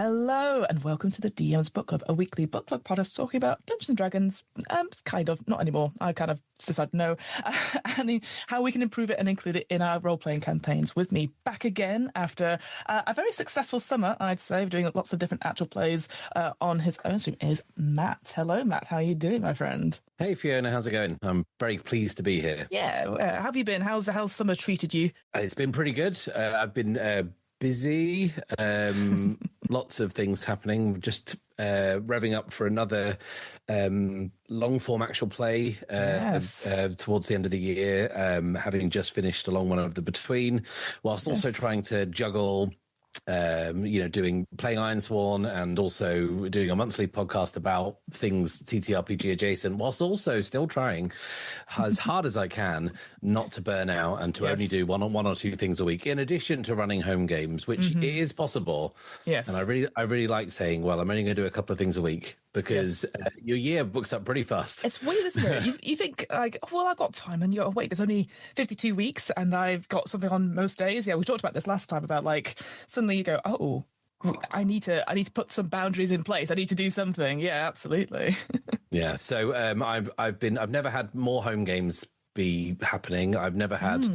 Hello and welcome to the DM's Book Club, a weekly book club podcast talking about Dungeons and Dragons. Kind of, not anymore. I kind of decided no. And how we can improve it and include it in our role-playing campaigns. With me back again after a very successful summer, I'd say, doing lots of different actual plays on his own stream is Matt. Hello, Matt. How are you doing, my friend? Hey, Fiona. How's it going? I'm very pleased to be here. Yeah. How have you been? How's summer treated you? It's been pretty good. I've been busy. Lots of things happening. Just revving up for another long form actual play towards the end of the year, having just finished a long one of the between, whilst also trying to juggle playing Ironsworn and also doing a monthly podcast about things TTRPG adjacent, whilst also still trying as hard as I can not to burn out and to only do one or two things a week, in addition to running home games, which it is possible. Yes. And I really like saying, well, I'm only going to do a couple of things a week, because your year books up pretty fast. It's weird, isn't it? You think, like, well, I've got time, and you're, wait, there's only 52 weeks, and I've got something on most days. Yeah, we talked about this last time about, like, suddenly you go, oh, I need to put some boundaries in place. I need to do something. Yeah, absolutely. Yeah. So I've never had more home games be happening. I've never had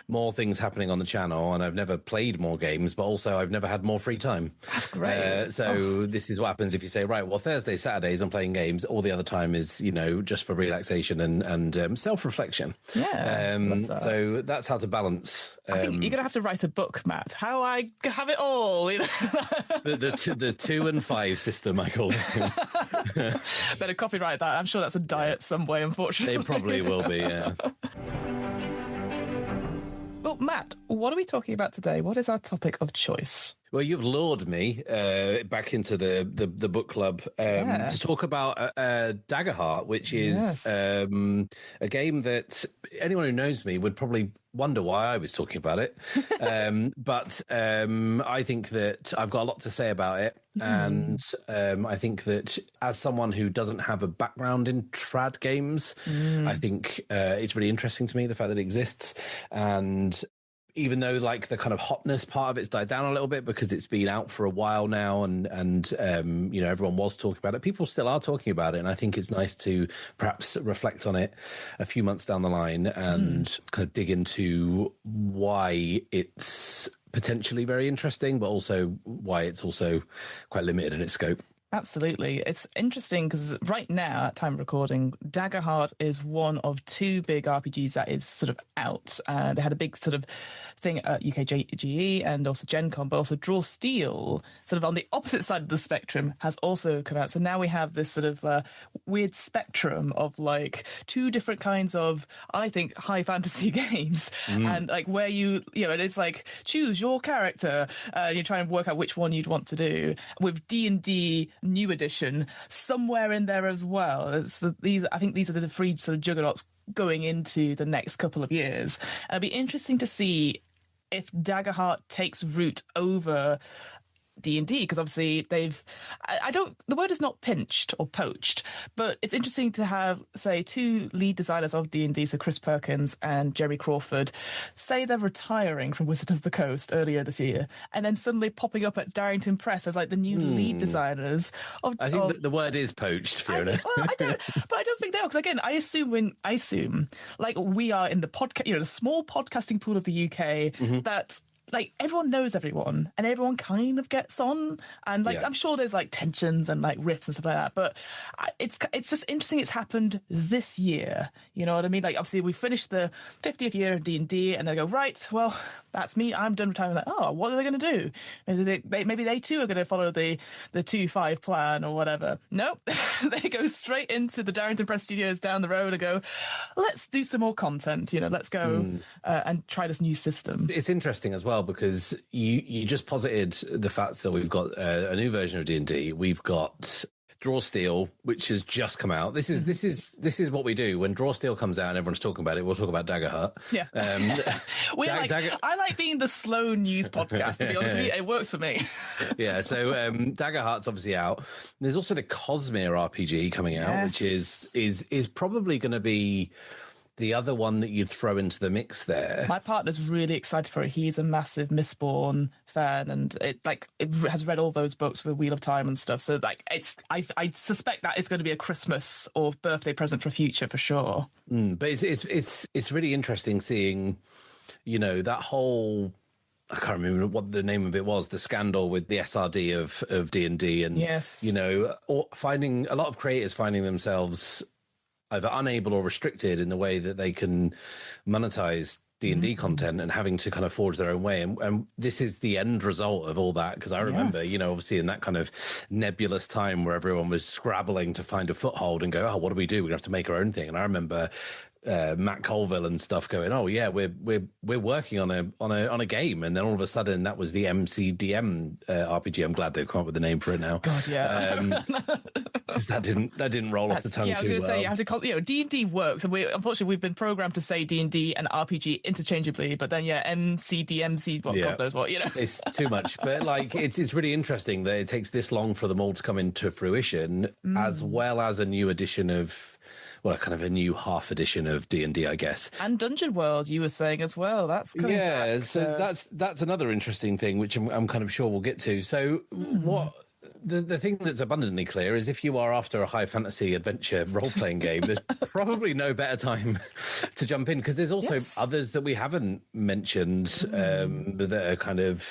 more things happening on the channel, and I've never played more games, but also I've never had more free time. That's great. This is what happens if you say, right, well, Thursdays, Saturdays I'm playing games. All the other time is, just for relaxation and self-reflection. Yeah. So that's how to balance. I think you're going to have to write a book, Matt. How I have it all. The 2 and 5 system, I call it. Better copyright that. I'm sure that's a diet some way, unfortunately. It probably will be, yeah. Well, Matt, what are we talking about today? What is our topic of choice? Well, you've lured me back into the book club to talk about Daggerheart, which is a game that anyone who knows me would probably wonder why I was talking about it. But I think that I've got a lot to say about it. And I think that as someone who doesn't have a background in trad games, I think it's really interesting to me, the fact that it exists. And even though, like, the kind of hotness part of it's died down a little bit because it's been out for a while now, and everyone was talking about it, people still are talking about it, and I think it's nice to perhaps reflect on it a few months down the line and kind of dig into why it's potentially very interesting, but also why it's also quite limited in its scope. Absolutely. It's interesting because right now, at time of recording, Daggerheart is one of 2 big RPGs that is sort of out. They had a big sort of thing at UKGE and also Gen Con, but also Draw Steel, sort of on the opposite side of the spectrum, has also come out. So now we have this sort of weird spectrum of, like, 2 different kinds of, I think, high fantasy games. And, like, where it is like, choose your character. You try and work out which one you'd want to do. With D&D New Edition somewhere in there as well. I think these are the 3 sort of juggernauts going into the next couple of years. It'll be interesting to see if Daggerheart takes root over D&D, because obviously the word is not pinched or poached, but it's interesting to have, say, 2 lead designers of D&D, so Chris Perkins and Jerry Crawford, say they're retiring from Wizard of the Coast earlier this year, and then suddenly popping up at Darrington Press as, like, the new lead designers of. I think the word is poached, Fiona. I don't think they are, because again, I assume like we are in the podcast, the small podcasting pool of the UK that, like, everyone knows everyone and everyone kind of gets on, and, like, I'm sure there's, like, tensions and, like, rifts and stuff like that, but it's just interesting it's happened this year, you know what I mean? Like, obviously we finished the 50th year of D&D and they go, right, well, that's me, I'm done retiring. Like, oh, what are they going to do? Maybe they too are going to follow the 2-5 plan or whatever. Nope. They go straight into the Darrington Press Studios down the road and go, let's do some more content, let's go and try this new system. It's interesting as well, because you just posited the fact that we've got a new version of D&D. We've got Draw Steel, which has just come out. This is what we do when Draw Steel comes out and everyone's talking about it. We'll talk about Daggerheart. Yeah, I like being the slow news podcast. To be honest with you, it works for me. Yeah, so Daggerheart's obviously out. There's also the Cosmere RPG coming out, which is probably going to be the other one that you'd throw into the mix there. My partner's really excited for it. He's a massive Mistborn fan, and it has read all those books with Wheel of Time and stuff. So like, I suspect that it's going to be a Christmas or birthday present for future for sure. But it's really interesting seeing, that whole. I can't remember what the name of it was, the scandal with the SRD of D&D, and yes, or finding a lot of creators finding themselves either unable or restricted in the way that they can monetize D&D content and having to kind of forge their own way. And this is the end result of all that, because I remember, obviously in that kind of nebulous time where everyone was scrabbling to find a foothold and go, oh, what do? We're going to have to make our own thing. And I remember Matt Colville and stuff going, oh yeah, we're working on a game, and then all of a sudden that was the MCDM RPG. I'm glad they've come up with the name for it now. God, yeah, because that didn't roll off the tongue too well. I was going to say, you have to call, D&D works, and unfortunately we've been programmed to say D&D and RPG interchangeably, but then MCDMC, God knows what, It's too much, but like it's really interesting that it takes this long for them all to come into fruition, as well as a new edition of. Well, kind of a new half edition of D&D, I guess. And Dungeon World, you were saying as well. That's coming back. So that's another interesting thing, which I'm kind of sure we'll get to. So what... The thing that's abundantly clear is if you are after a high fantasy adventure role-playing game, there's probably no better time to jump in, because there's also others that we haven't mentioned that are kind of,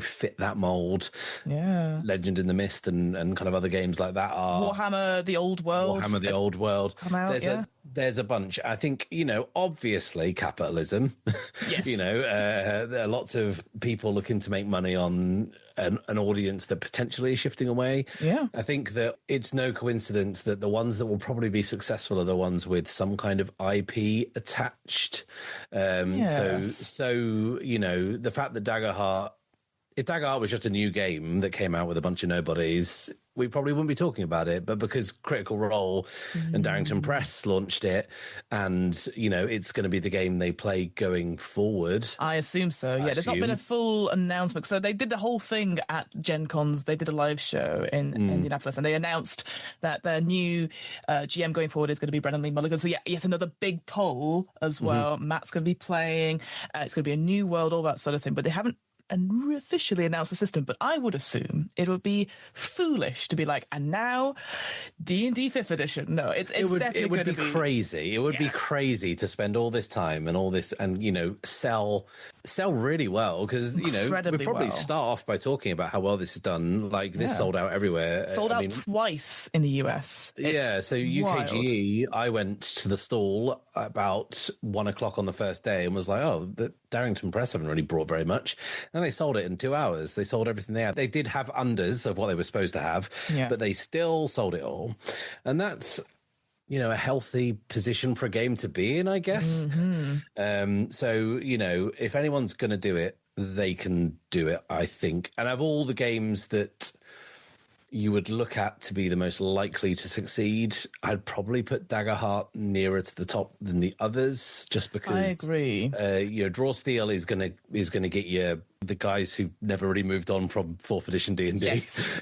fit that mold. Yeah. Legend in the Mist and kind of other games like that are... Warhammer, the Old World. Old World. Come out, There's a bunch. I think, obviously capitalism. Yes. There are lots of people looking to make money on an audience that potentially is shifting away. Yeah. I think that it's no coincidence that the ones that will probably be successful are the ones with some kind of IP attached. So, the fact that Daggerheart, if Daggerheart was just a new game that came out with a bunch of nobodies, we probably wouldn't be talking about it. But because Critical Role and Darrington Press launched it, and, it's going to be the game they play going forward. I assume so, yeah. There's not been a full announcement. So they did the whole thing at Gen Cons. They did a live show in Indianapolis, and they announced that their new GM going forward is going to be Brennan Lee Mulligan. So, yet another big poll as well. Matt's going to be playing. It's going to be a new world, all that sort of thing. But they haven't officially announced the system, but I would assume it would be foolish to be like, and now D&D 5th edition. No, it would be crazy. It would be crazy to spend all this time and all this and sell really well, because we'd probably start off by talking about how well this is done. Like this sold out everywhere. Sold out twice in the US. So UKGE, I went to the stall about 1 o'clock on the first day and was like, oh, the Darrington Press haven't really brought very much. And they sold it in 2 hours. They sold everything they had. They did have unders of what they were supposed to have, but they still sold it all. And that's, a healthy position for a game to be in, I guess. So, if anyone's going to do it, they can do it, I think. And of all the games that you would look at to be the most likely to succeed, I'd probably put Daggerheart nearer to the top than the others, just because I agree. Draw Steel is gonna get you the guys who never really moved on from 4th edition D&D.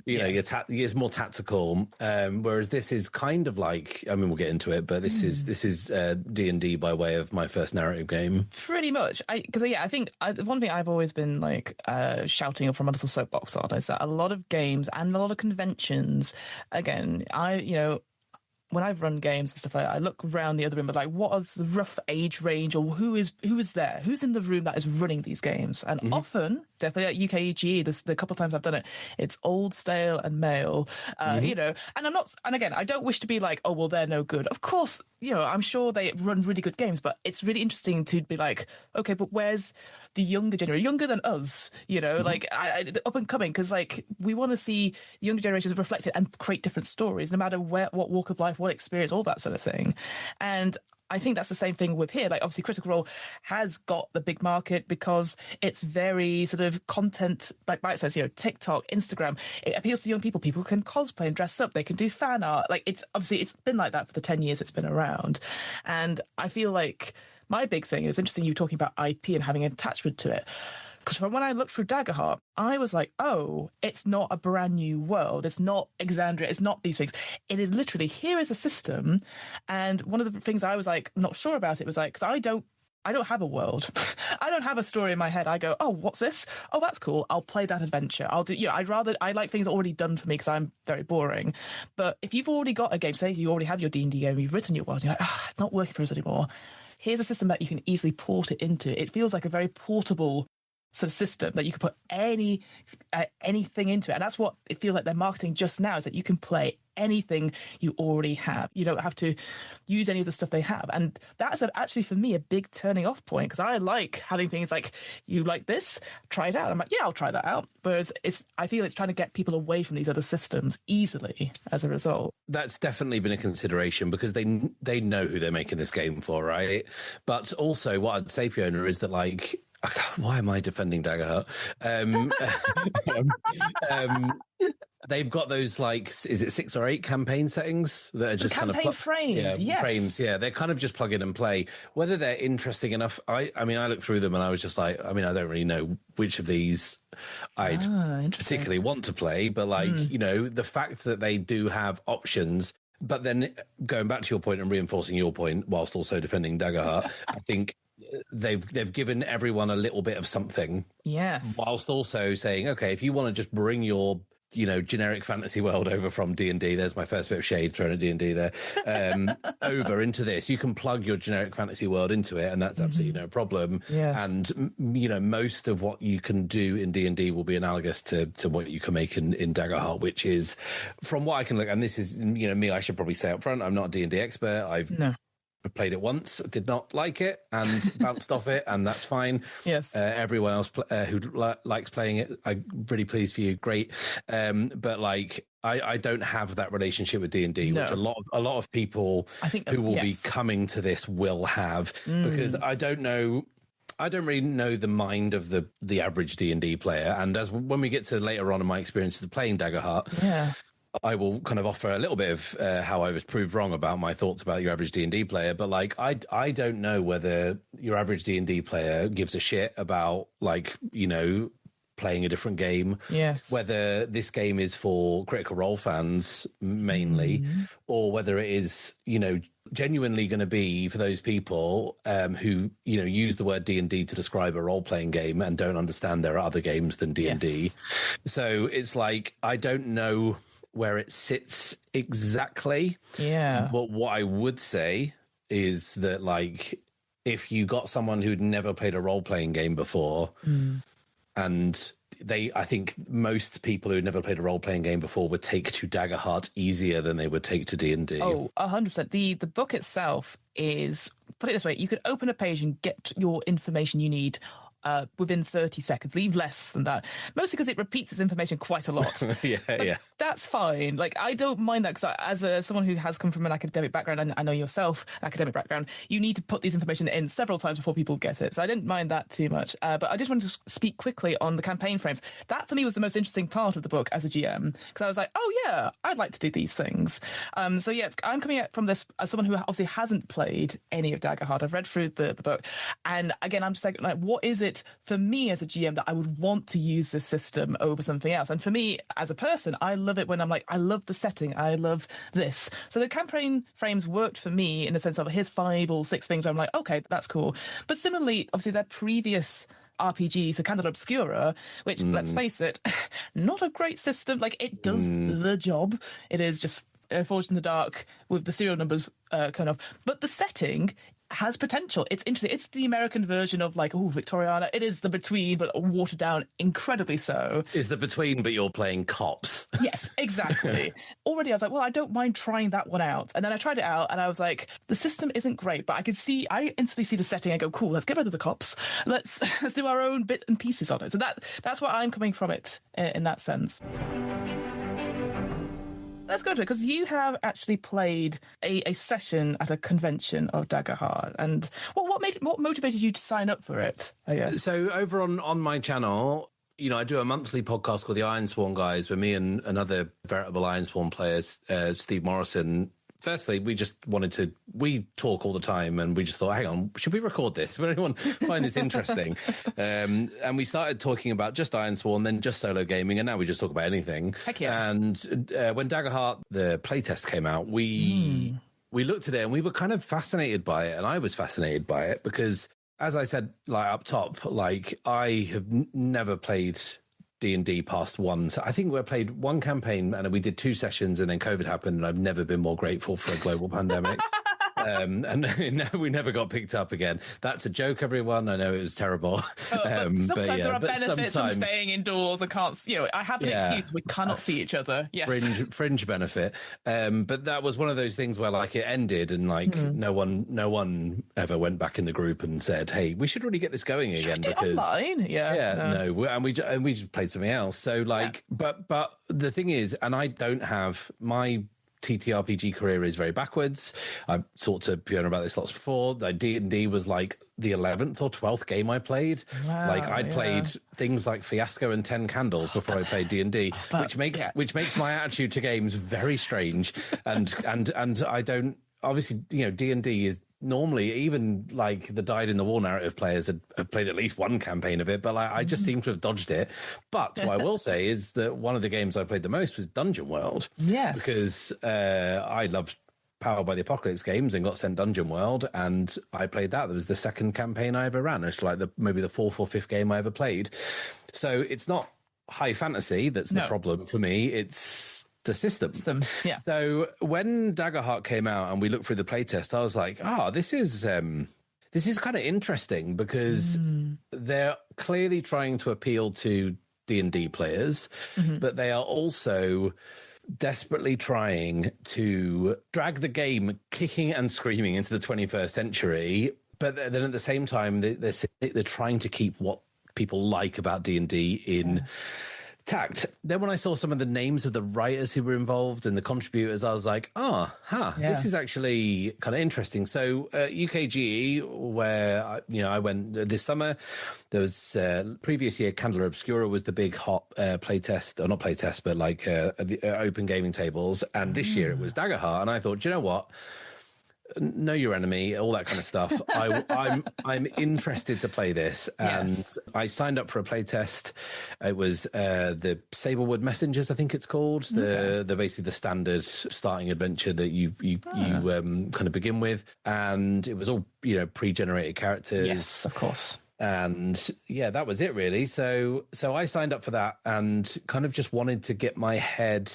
It's more tactical, whereas this is kind of like, I mean, we'll get into it, but this is D&D by way of my first narrative game. Pretty much, I think one thing I've always been like shouting from a little soapbox on is that a lot of games and a lot of conventions, again, when I've run games and stuff like that, I look around the other room, but like, what is the rough age range, or who is there? Who's in the room that is running these games? And often, definitely at UKEGE, the couple of times I've done it, it's old, stale, and male. And again, I don't wish to be like, oh, well, they're no good. Of course, I'm sure they run really good games, but it's really interesting to be like, okay, but where's the younger generation, younger than us, like up and coming, because like we want to see the younger generations reflected and create different stories, no matter what walk of life, what experience, all that sort of thing. And I think that's the same thing with here. Like, obviously, Critical Role has got the big market because it's very sort of content, like Mike says, TikTok, Instagram. It appeals to young people. People can cosplay and dress up. They can do fan art. Like, it's been like that for the 10 years it's been around. And I feel like my big thing, it was interesting you talking about IP and having an attachment to it. Because from when I looked through Daggerheart, I was like, oh, it's not a brand new world. It's not Exandria. It's not these things. It is literally, here is a system. And one of the things I was like, not sure about it was like, because I don't have a world. I don't have a story in my head. I go, oh, what's this? Oh, that's cool. I'll play that adventure. I'll do, I like things already done for me because I'm very boring. But if you've already got a game, say you already have your D&D game, you've written your world, and you're like, it's not working for us anymore. Here's a system that you can easily port it into. It feels like a very portable sort of system that you can put anything into it. And that's what it feels like they're marketing just now, is that you can play anything you already have. You don't have to use any of the stuff they have. And that's actually, for me, a big turning off point, because I like having things like, you like this? Try it out. I'm like, yeah, I'll try that out. Whereas I feel it's trying to get people away from these other systems easily as a result. That's definitely been a consideration, because they know who they're making this game for, right? But also what I'd say, Fiona, is that, like, why am I defending Daggerheart? They've got those, like, is it 6 or 8 campaign settings that are just kind of frames? Yes. Frames. Yeah, they're kind of just plug in and play. Whether they're interesting enough, I mean, I looked through them and I was just like, I mean, I don't really know which of these I'd particularly want to play, but like, the fact that they do have options. But then going back to your point and reinforcing your point, whilst also defending Daggerheart, I think they've given everyone a little bit of something. Yes. Whilst also saying, okay, if you want to just bring your generic fantasy world over from D&D, there's my first bit of shade thrown at D&D there, over into this, you can plug your generic fantasy world into it, and that's absolutely no problem. Yes. And most of what you can do in D&D will be analogous to what you can make in Daggerheart, which is, from what I can look, and this is me, I should probably say up front, I'm not a D&D expert. I played it once, did not like it, and bounced off it, and that's fine. Yes. Everyone else who likes playing it, I'm really pleased for you. Great. But like, I don't have that relationship with D&D, which a lot of people who will be coming to this will have, because I don't really know the mind of the average D&D player. And when we get to later on in my experiences of playing Daggerheart, I will kind of offer a little bit of how I was proved wrong about my thoughts about your average D&D player. But like, I don't know whether your average D&D player gives a shit about, like, playing a different game. Yes. Whether this game is for Critical Role fans mainly, or whether it is, genuinely going to be for those people who, use the word D&D to describe a role-playing game and don't understand there are other games than D&D. Yes. So it's like, I don't know where it sits exactly. Yeah. But what I would say is that, like, if you got someone who'd never played a role-playing game before, and I think most people who'd never played a role-playing game before would take to Daggerheart easier than they would take to D&D. Oh, 100%. The book itself is, put it this way, you could open a page and get your information you need within 30 seconds, leave less than that. Mostly because it repeats its information quite a lot. Yeah. That's fine. Like, I don't mind that, because as someone who has come from an academic background, and I know yourself, an academic background, you need to put these information in several times before people get it. So I didn't mind that too much. But I just wanted to speak quickly on the campaign frames. That, for me, was the most interesting part of the book as a GM, because I was like, oh yeah, I'd like to do these things. So yeah, I'm coming at from this as someone who obviously hasn't played any of Daggerheart. I've read through the book, and again, I'm just like, what is it for me as a GM that I would want to use this system over something else? And for me as a person, I love it when I'm like, I love the setting, I love this. So the campaign frames worked for me in the sense of, here's 5 or 6 things where I'm like, okay, that's cool. But similarly, obviously, their previous RPGs, a Candida Obscura, which, let's face it, not a great system. Like, it does the job. It is just Forged in the Dark with the serial numbers kind of. But the setting has potential. It's interesting. It's the American version of, like, Victoriana. It is the Between, but watered down incredibly so. Is the Between, but you're playing cops. Yes, exactly. Already I was like, well, I don't mind trying that one out. And then I tried it out and I was like, the system isn't great, but I instantly see the setting and go, cool, let's get rid of the cops. Let's do our own bit and pieces on it. So that's where I'm coming from it in that sense. Let's go to it, because you have actually played a session at a convention of Daggerheart, and what motivated you to sign up for it, I guess? So over on my channel, I do a monthly podcast called the Ironsworn Guys, where me and another veritable Ironsworn players, Steve Morrison. Firstly, we just wanted to we talk all the time, and we just thought, hang on, should we record this? Would anyone find this interesting? And we started talking about just Ironsworn, then just solo gaming, and now we just talk about anything. Heck yeah. And when Daggerheart, the playtest came out, we looked at it and we were kind of fascinated by it, and I was fascinated by it because, as I said, like up top, like I have never played D&D past one. So I think we played one campaign and we did 2 sessions, and then COVID happened, and I've never been more grateful for a global pandemic. And we never got picked up again. That's a joke, everyone. I know it was terrible. But sometimes there are benefits from staying indoors. I have an excuse. We cannot see each other. Yes. Fringe benefit. But that was one of those things where like it ended, and like no one ever went back in the group and said, "Hey, we should really get this going again." Because online, no, and we just played something else. So like, but the thing is, and I don't have my TTRPG career is very backwards. I've talked to Fiona about this lots before. D&D was like the 11th or 12th game I played. Wow, like I'd played things like Fiasco and 10 Candles before I played D&D, which makes my attitude to games very strange. And I don't, obviously, D&D is normally, even like the dyed in the wall narrative players have played at least one campaign of it, but like, I just seem to have dodged it. But what I will say is that one of the games I played the most was Dungeon World. Yes. Because I loved Powered by the Apocalypse games and got sent Dungeon World, and I played that. That was the second campaign I ever ran. It's like maybe the 4th or 5th game I ever played. So it's not high fantasy that's the problem for me. It's the system. Yeah. So when Daggerheart came out and we looked through the playtest, I was like, this is kind of interesting because they're clearly trying to appeal to D&D players, but they are also desperately trying to drag the game kicking and screaming into the 21st century. But then at the same time, they're trying to keep what people like about D&D in tact. Then when I saw some of the names of the writers who were involved and the contributors, I was like, this is actually kind of interesting. So UKGE, where I went this summer, there was previous year Candela Obscura was the big hot playtest, or not playtest, but like open gaming tables. And this year it was Daggerheart. And I thought, do you know what? Know your enemy, all that kind of stuff. I'm interested to play this, and I signed up for a playtest. It was the Sablewood Messengers, I think it's called. The basically the standard starting adventure that you kind of begin with, and it was all pre-generated characters. Yes, of course. And that was it really. So I signed up for that and kind of just wanted to get my head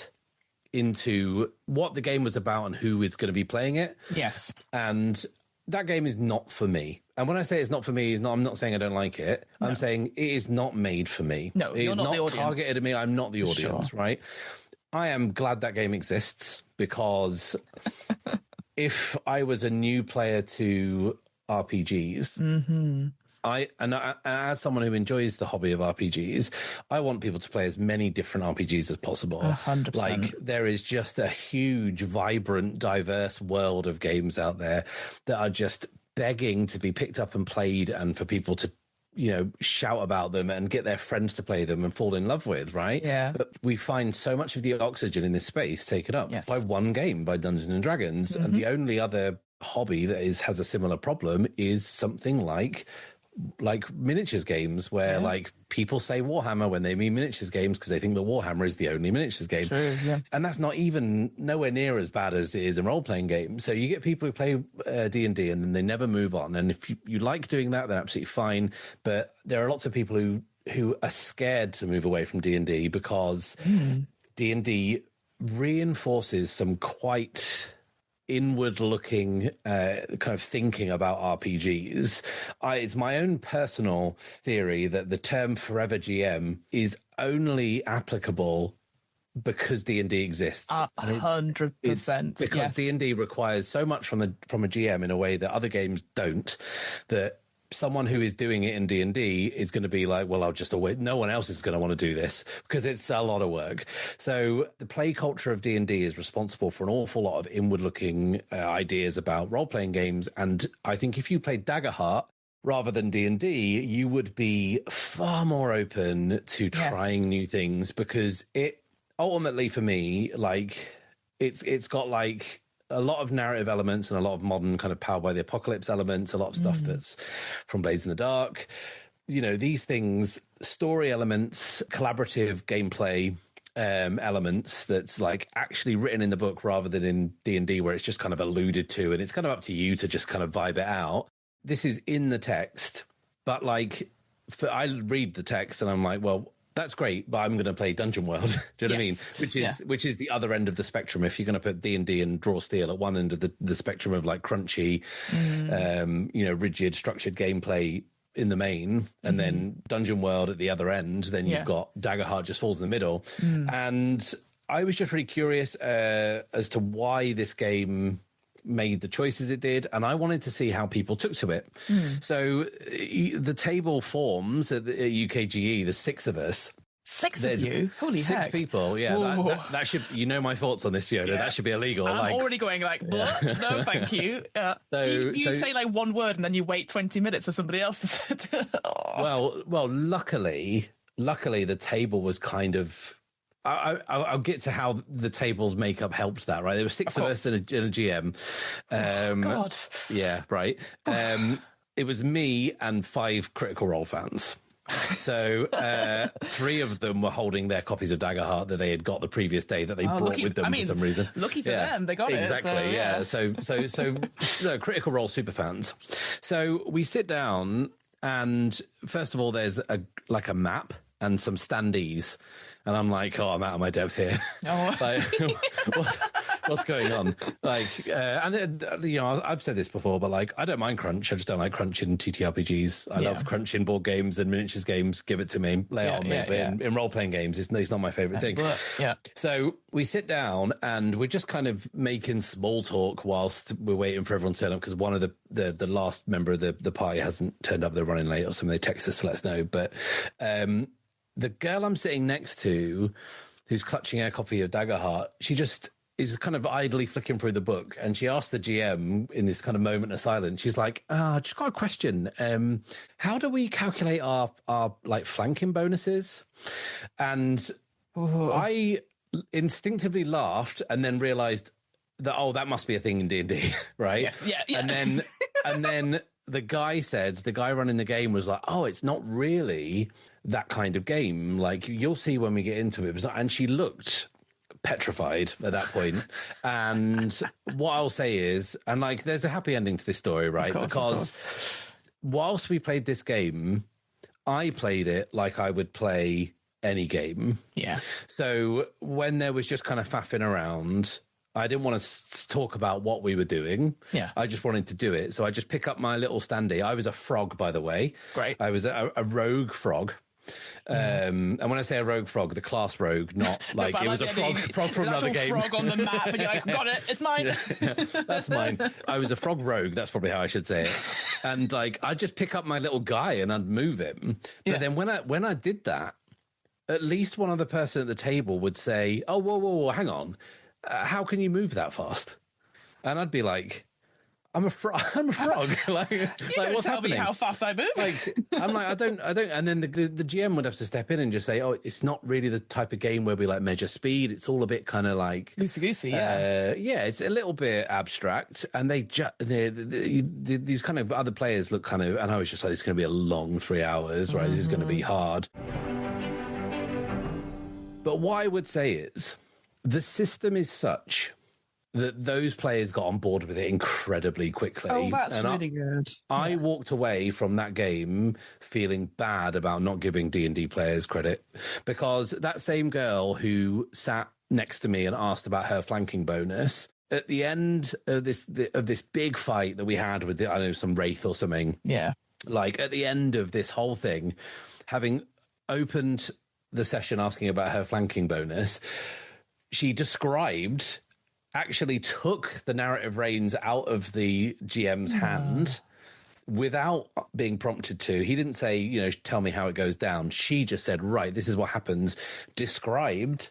into what the game was about and who is going to be playing it. Yes. And that game is not for me. And when I say it's not for me, I'm not saying I don't like it. No. I'm saying it is not made for me. No, it you're is not the audience. Targeted at me. I'm not the audience, right? I am glad that game exists, because if I was a new player to RPGs, as someone who enjoys the hobby of RPGs, I want people to play as many different RPGs as possible. 100%. Like, there is just a huge, vibrant, diverse world of games out there that are just begging to be picked up and played, and for people to shout about them and get their friends to play them and fall in love with, right? Yeah. But we find so much of the oxygen in this space taken up by one game, by Dungeons and Dragons. And the only other hobby that has a similar problem is something like miniatures games, where like people say Warhammer when they mean miniatures games because they think that Warhammer is the only miniatures game. True, yeah. And that's not even nowhere near as bad as it is in role-playing games. So you get people who play D&D and then they never move on. And if you like doing that, then absolutely fine. But there are lots of people who are scared to move away from D&D because D&D reinforces some quite inward-looking kind of thinking about RPGs. It's my own personal theory that the term Forever GM is only applicable because D&D exists. 100%. Because D&D requires so much from a GM in a way that other games don't, that someone who is doing it in D&D is going to be like, well, I'll just wait. No one else is going to want to do this because it's a lot of work. So the play culture of D&D is responsible for an awful lot of inward-looking ideas about role-playing games. And I think if you played Daggerheart rather than D&D, you would be far more open to trying new things, because it ultimately, for me, like it's got like a lot of narrative elements and a lot of modern kind of Powered by the Apocalypse elements, a lot of stuff that's from Blades in the Dark. You know, these things, story elements, collaborative gameplay elements that's like actually written in the book rather than in D&D where it's just kind of alluded to, and it's kind of up to you to just kind of vibe it out. This is in the text, but like I read the text and I'm like, well, that's great, but I'm going to play Dungeon World. Do you know what I mean? Which is the other end of the spectrum. If you're going to put D&D and Draw Steel at one end of the spectrum of like crunchy, you know, rigid, structured gameplay in the main, and then Dungeon World at the other end, then you've got Daggerheart just falls in the middle. And I was just really curious as to why this game made the choices it did, and I wanted to see how people took to it. So the table forms at UKGE, the 6 of us. Six of you? Holy heck. 6 people, yeah. That should, you know my thoughts on this, Fiona. That should be illegal. I'm already going like, what? No, thank you. Do you say like one word and then you wait 20 minutes for somebody else to say Well, luckily the table was kind of... I'll get to how the table's makeup helped that, right? There were 6 of us and a GM. God. Yeah, right. It was me and 5 Critical Role fans. So 3 of them were holding their copies of Daggerheart that they had got the previous day that they brought with them for some reason. Lucky for them, they got exactly, it. So no, Critical Role super fans. So we sit down, and first of all, there's a map and some standees, and I'm like, oh, I'm out of my depth here. Like, what's going on? Like, and you know, I've said this before, but like, I don't mind crunch. I just don't like crunch in TTRPGs. I love crunch in board games and miniatures games. Give it to me, lay it on me. But in role playing games, it's not my favorite thing. So we sit down and we're just kind of making small talk whilst we're waiting for everyone to turn up, because one of the last member of the party hasn't turned up. They're running late or something. They text us to let us know. But the girl I'm sitting next to, who's clutching her copy of Daggerheart, she just is kind of idly flicking through the book, and she asked the GM in this kind of moment of silence, she's like, just got a question. How do we calculate our like flanking bonuses? And I instinctively laughed and then realized that, that must be a thing in D&D, right? Yes. Yeah. And then the guy running the game was like, it's not really that kind of game. Like, you'll see when we get into it. And she looked petrified at that point. And what I'll say is, and like, there's a happy ending to this story, right? Of course. Whilst we played this game, I played it like I would play any game. Yeah. So when there was just kind of faffing around, I didn't want to talk about what we were doing. Yeah. I just wanted to do it. So I just pick up my little standee. I was a frog, by the way. Great. I was a rogue frog. And when I say a rogue frog, the class rogue, not like it was a frog from another game. Frog on the map, and you're like, got it, it's mine. That's mine. I was a frog rogue. That's probably how I should say it. And like, I'd just pick up my little guy and I'd move him. But then when I did that, at least one other person at the table would say, "Oh, whoa, hang on. How can you move that fast?" And I'd be like, I'm a frog. like what's happening? Me how fast I move. I'm like, I don't. And then the GM would have to step in and just say, it's not really the type of game where we like measure speed. It's all a bit kind of like loosey-goosey. It's a little bit abstract. And these kind of other players look kind of, and I was just like, it's going to be a long 3 hours, right? This is going to be hard. But what I would say is, the system is such that those players got on board with it incredibly quickly. Oh, that's really good. I walked away from that game feeling bad about not giving D&D players credit, because that same girl who sat next to me and asked about her flanking bonus, at the end of this big fight that we had with some wraith or something. Yeah. Like, at the end of this whole thing, having opened the session asking about her flanking bonus, she actually took the narrative reins out of the GM's hand without being prompted to. He didn't say, tell me how it goes down. She just said, right, this is what happens. Described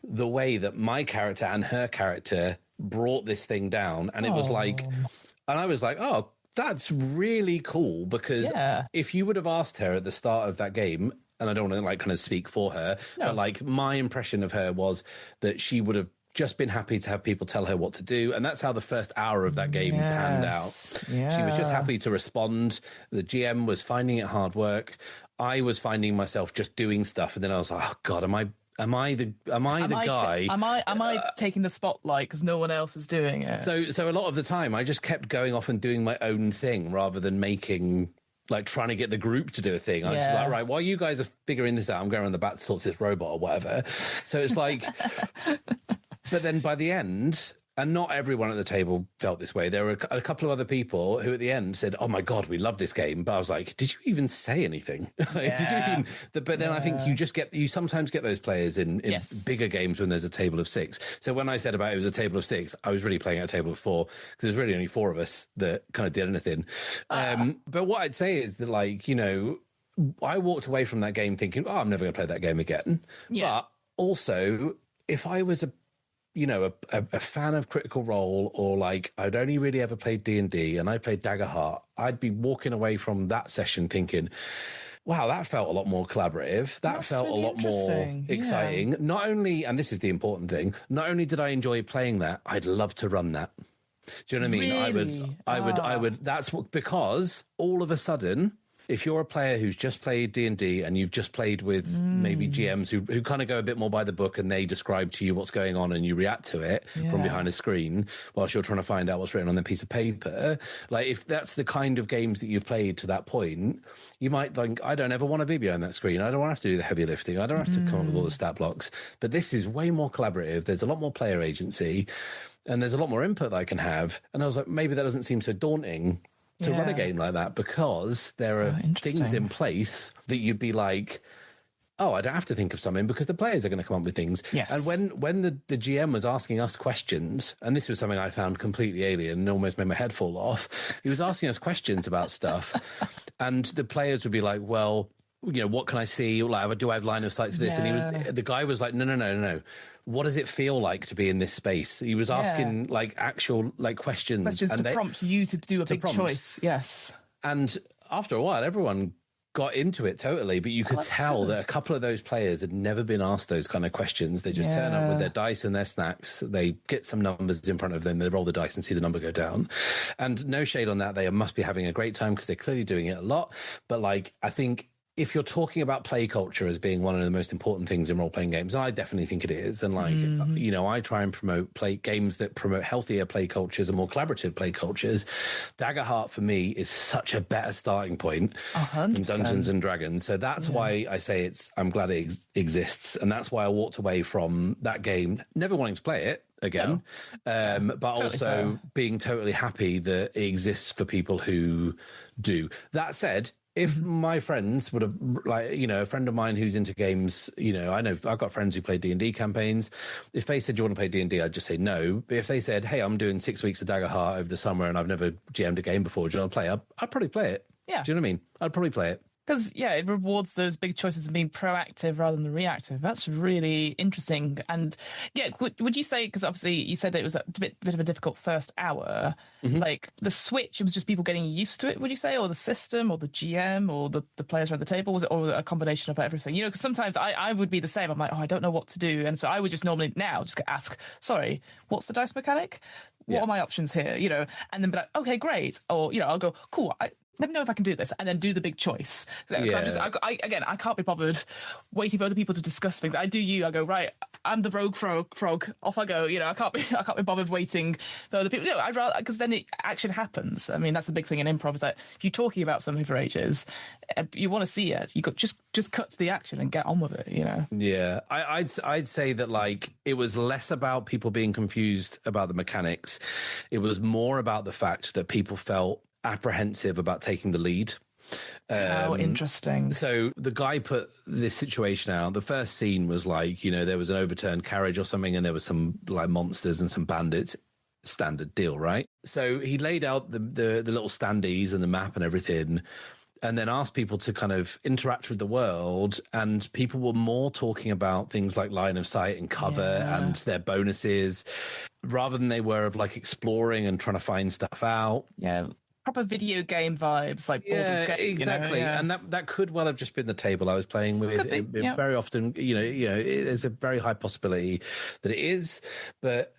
the way that my character and her character brought this thing down. And it was like, and I was like, oh, that's really cool, because if you would have asked her at the start of that game, and I don't want to like kind of speak for her, but like my impression of her was that she would have just been happy to have people tell her what to do. And that's how the first hour of that game panned out. Yeah. She was just happy to respond. The GM was finding it hard work. I was finding myself just doing stuff. And then I was like, oh God, am I the guy? Am I taking the spotlight because no one else is doing it? So a lot of the time I just kept going off and doing my own thing rather than trying to get the group to do a thing. I was like, right, while you guys are figuring this out, I'm going around the back to talk to this robot or whatever. So it's like, but then by the end, and not everyone at the table felt this way. There were a couple of other people who at the end said, oh my God, we love this game. But I was like, did you even say anything? Did you even? But then I think you sometimes get those players in bigger games when there's a table of 6. So when I said about it was a table of 6, I was really playing at a table of 4 because there's really only 4 of us that kind of did anything. But what I'd say is that, like, you know, I walked away from that game thinking, oh, I'm never going to play that game again. Yeah. But also, if I was a fan of Critical Role, or like I'd only really ever played D&D and I played Daggerheart, I'd be walking away from that session thinking, wow, that felt a lot more collaborative. That felt really a lot more exciting. Yeah. Not only, and this is the important thing, not only did I enjoy playing that, I'd love to run that. Do you know what I mean? Really? I would, that's what, because all of a sudden, if you're a player who's just played D&D and you've just played with maybe GMs who kind of go a bit more by the book and they describe to you what's going on and you react to it from behind a screen whilst you're trying to find out what's written on the piece of paper, like if that's the kind of games that you've played to that point, you might think, I don't ever want to be behind that screen. I don't want to have to do the heavy lifting. I don't have to come up with all the stat blocks. But this is way more collaborative. There's a lot more player agency and there's a lot more input that I can have. And I was like, maybe that doesn't seem so daunting to run a game like that, because there are things in place that you'd be like, oh, I don't have to think of something because the players are going to come up with things. Yes. And when the GM was asking us questions, and this was something I found completely alien and almost made my head fall off, he was asking us questions about stuff and the players would be like, well, you know, what can I see? Like, do I have line of sight to this? And the guy was like, no. What does it feel like to be in this space? He was asking like actual like questions to prompt you to do a big choice. Yes. And after a while, everyone got into it totally, but you could tell that a couple of those players had never been asked those kind of questions. They just turn up with their dice and their snacks. They get some numbers in front of them. They roll the dice and see the number go down. And no shade on that. They must be having a great time because they're clearly doing it a lot. But like, I think if you're talking about play culture as being one of the most important things in role-playing games, and I definitely think it is, and like, you know, I try and promote games that promote healthier play cultures and more collaborative play cultures. Daggerheart, for me, is such a better starting point 100%. Than Dungeons and Dragons. So that's why I say I'm glad it exists, and that's why I walked away from that game never wanting to play it again, but totally also being totally happy that it exists for people who do. That said, if my friends would have, like, you know, a friend of mine who's into games, you know, I know I've got friends who play D&D campaigns. If they said, do you want to play D&D? I'd just say no. But if they said, hey, I'm doing 6 weeks of Daggerheart over the summer and I've never GM'd a game before, do you want to play? I'd probably play it. Yeah. Do you know what I mean? I'd probably play it. Because, it rewards those big choices of being proactive rather than reactive. That's really interesting. And, would you say, because obviously you said that it was a bit of a difficult first hour, like the switch, it was just people getting used to it, would you say? Or the system, or the GM, or the players around the table? Was it all a combination of everything? You know, because sometimes I would be the same. I'm like, I don't know what to do. And so I would just normally now just ask, sorry, what's the dice mechanic? What are my options here? You know, and then be like, okay, great. Or, you know, I'll go, cool, let me know if I can do this, and then do the big choice. I can't be bothered waiting for other people to discuss things. I go, right, I'm the rogue frog, off I go. You know, I can't be bothered waiting for other people. No, I'd rather, because then it actually happens. I mean, that's the big thing in improv, is that if you're talking about something for ages, you want to see it. You got just cut to the action and get on with it. You know. Yeah, I'd say that, like, it was less about people being confused about the mechanics. It was more about the fact that people felt apprehensive about taking the lead. How interesting. So the guy put this situation out. The first scene was like, you know, there was an overturned carriage or something, and there was some like monsters and some bandits. Standard deal, right? So he laid out the little standees and the map and everything, and then asked people to kind of interact with the world. And people were more talking about things like line of sight and cover and their bonuses, rather than they were of like exploring and trying to find stuff out. Yeah. proper video game vibes, like Baldur's Gate, exactly. You know? And that could well have just been the table I was playing with. Very often, there's a very high possibility that it is, but.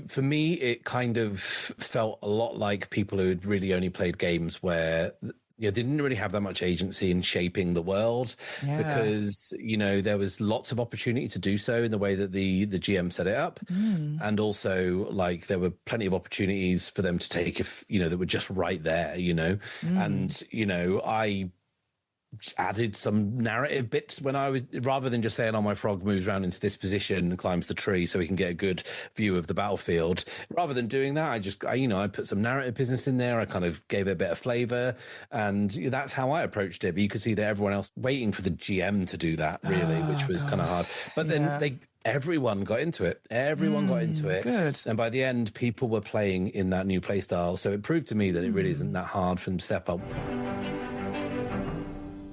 For me, it kind of felt a lot like people who had really only played games where they didn't really have that much agency in shaping the world because, there was lots of opportunity to do so in the way that the GM set it up. And also, like, there were plenty of opportunities for them to take if, that were just right there, And, I added some narrative bits when I was, rather than just saying, my frog moves around into this position and climbs the tree so we can get a good view of the battlefield. Rather than doing that, I put some narrative business in there. I kind of gave it a bit of flavor, and that's how I approached it. But you could see that everyone else waiting for the GM to do that, really, which was kind of hard. But then everyone got into it. Everyone got into it. Good. And by the end, people were playing in that new play style. So it proved to me that it really isn't that hard for them to step up.